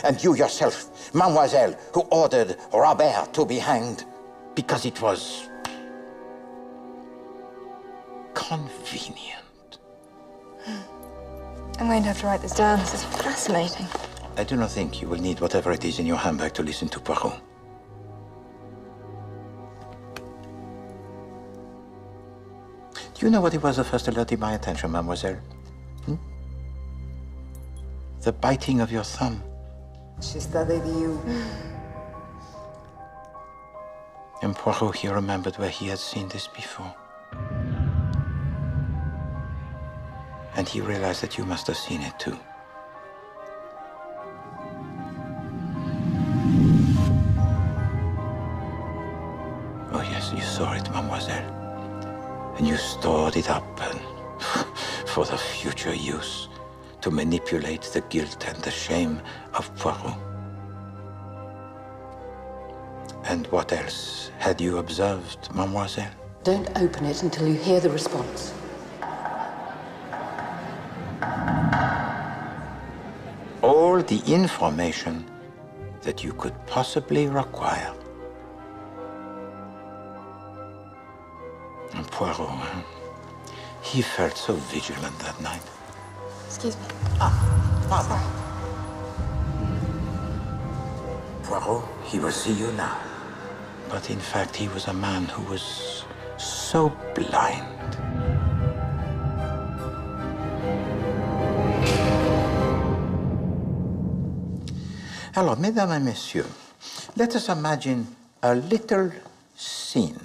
And you yourself, mademoiselle, who ordered Robert to be hanged because it was convenient. I'm going to have to write this down. This is fascinating. I do not think you will need whatever it is in your handbag to listen to Poirot. Do you know what it was that first alerted my attention, mademoiselle? The biting of your thumb. She studied you. And Poirot, he remembered where he had seen this before. And he realized that you must have seen it too. Oh yes, you saw it, mademoiselle. And you stored it up and for the future use, to manipulate the guilt and the shame of Poirot. And what else had you observed, mademoiselle? Don't open it until you hear the response. All the information that you could possibly require. And Poirot, he felt so vigilant that night. Excuse me. Pardon. Poirot, he will see you now. But in fact, he was a man who was so blind. Alors, mesdames et messieurs, let us imagine a little scene.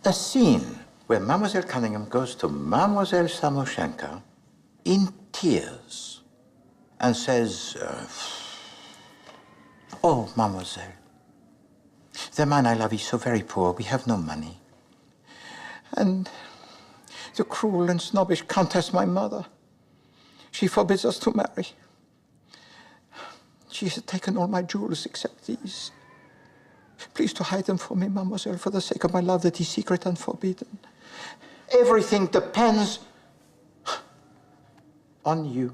A scene where Mademoiselle Cunningham goes to Mademoiselle Samoshenka in tears and says, "Oh, mademoiselle, the man I love is so very poor, we have no money. And the cruel and snobbish Countess, my mother, she forbids us to marry. She has taken all my jewels except these. Please to hide them for me, mademoiselle, for the sake of my love that is secret and forbidden. Everything depends on you."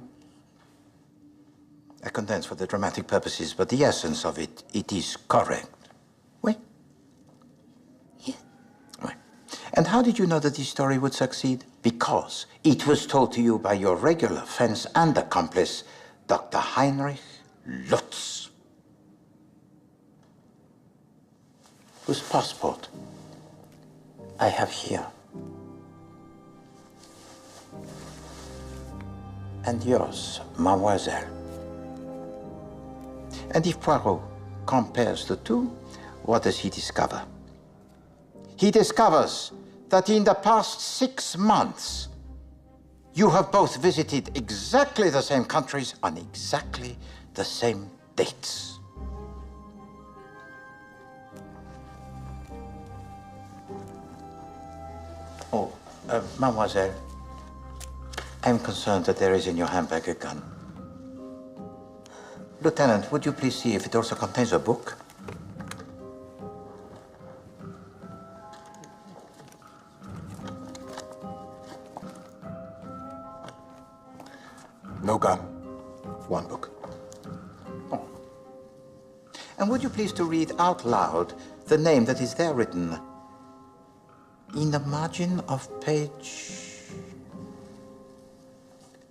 I condense for the dramatic purposes, but the essence of it, it is correct. Oui? Yes. Oui. And how did you know that this story would succeed? Because it was told to you by your regular fence and accomplice, Dr. Heinrich Lutz, whose passport I have here. And yours, mademoiselle. And if Poirot compares the two, what does he discover? He discovers that in the past 6 months, you have both visited exactly the same countries on exactly the same dates. Oh, mademoiselle, I'm concerned that there is in your handbag a gun. Lieutenant, would you please see if it also contains a book? No gun. One book. Oh. And would you please to read out loud the name that is there written in the margin of page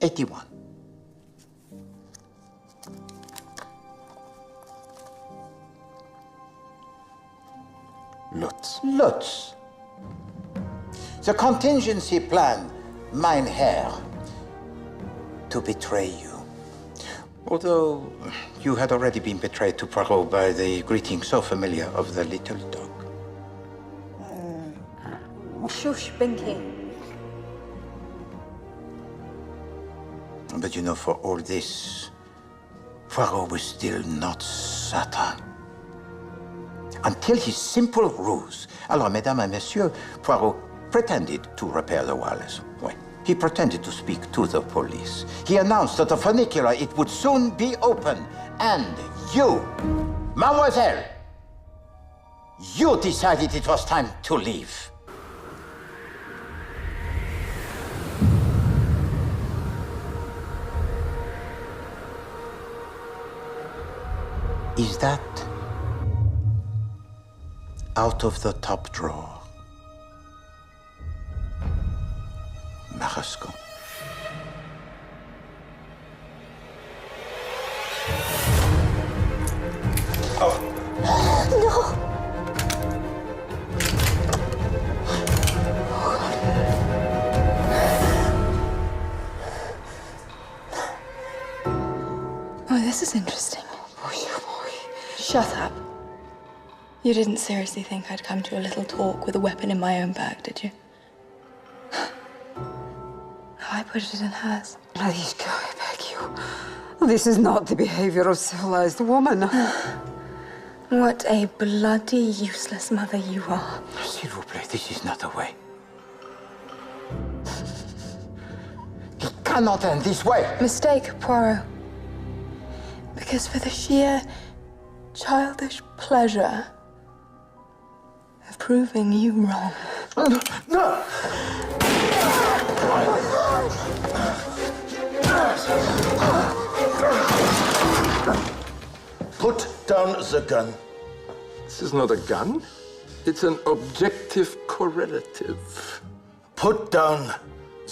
81. Lutz. Lutz. The contingency plan, mein Herr, to betray you. Although you had already been betrayed to Poirot by the greeting so familiar of the little dog. Shush, Binky. But you know, for all this, Poirot was still not certain. Until his simple ruse. Alors, mesdames et messieurs, Poirot pretended to repair the wireless. Well, he pretended to speak to the police. He announced that the funicular, it would soon be open. And you, mademoiselle, you decided it was time to leave. Is that out of the top drawer? Marasco. No! Oh, this is interesting. Shut up. You didn't seriously think I'd come to a little talk with a weapon in my own bag, did you? I put it in hers. Mariska, I beg you. This is not the behavior of civilized woman. What a bloody useless mother you are. S'il vous plaît, this is not the way. It cannot end this way. Mistake, Poirot. Because for the sheer childish pleasure of proving you wrong. No! Put down the gun. This is not a gun. It's an objective correlative. Put down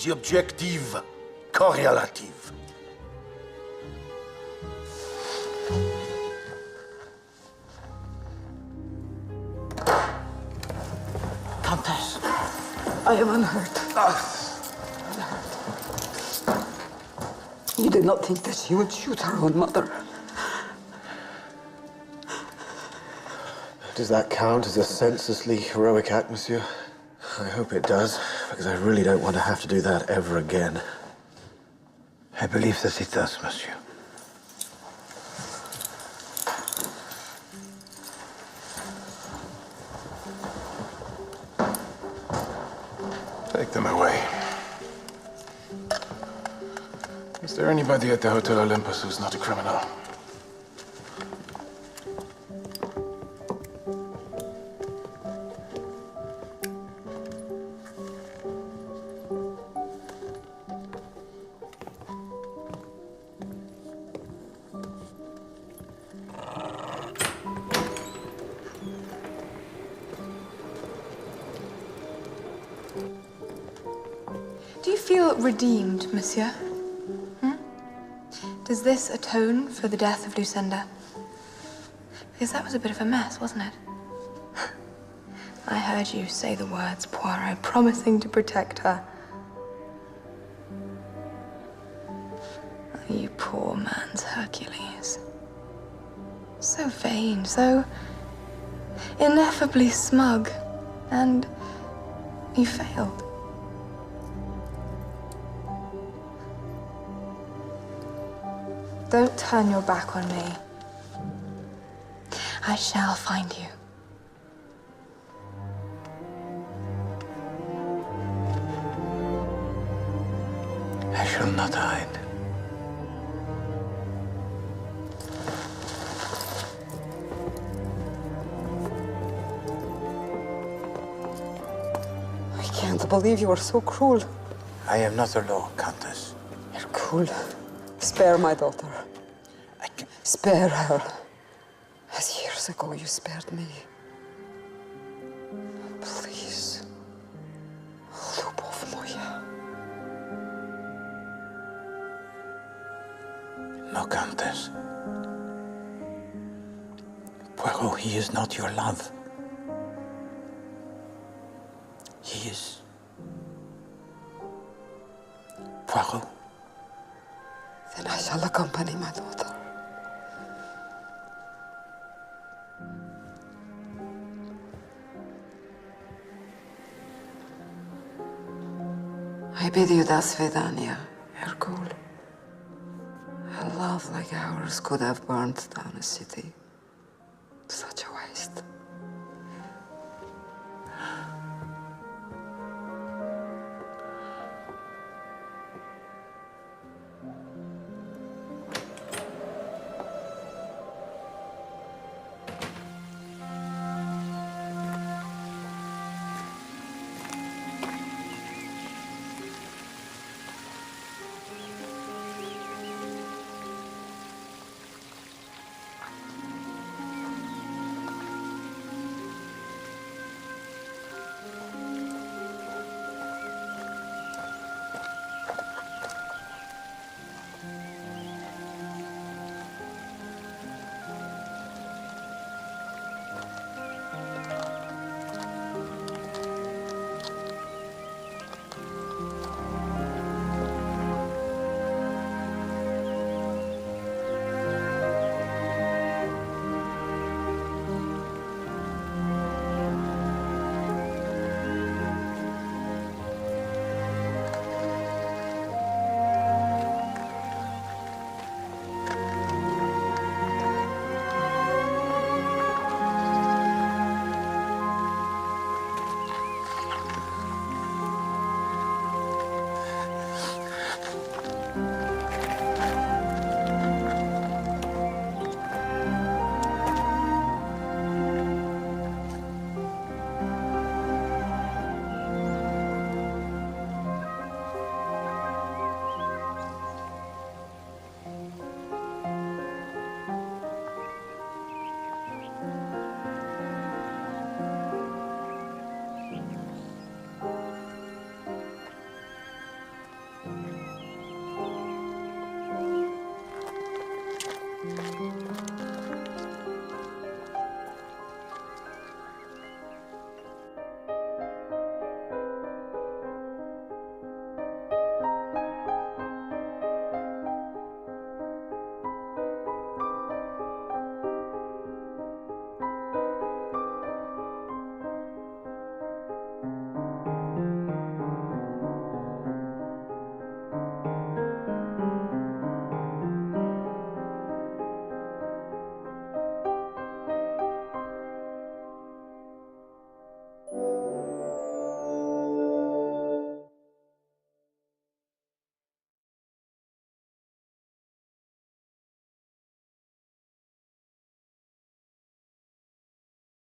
the objective correlative. Countess. I am unhurt. You did not think that she would shoot her own mother. Does that count as a senselessly heroic act, monsieur? I hope it does, because I really don't want to have to do that ever again. I believe that it does, monsieur. Take them away. Is there anybody at the Hotel Olympus who's not a criminal? feel redeemed, monsieur? Does this atone for the death of Lucinda? Because that was a bit of a mess, wasn't it? I heard you say the words, Poirot, promising to protect her. Oh, you poor man's Hercules. So vain, so ineffably smug. And you failed. Don't turn your back on me. I shall find you. I shall not hide. I can't believe you are so cruel. I am not a law, Countess. Hercule, spare my daughter. Spare her. As years ago you spared me. Please. Любовь моя. No, Countess. Poirot, he is not your love. He is... Poirot. Then I shall accompany my daughter. I bid you до свидания, Hercule. A love like ours could have burned down a city. Such a waste.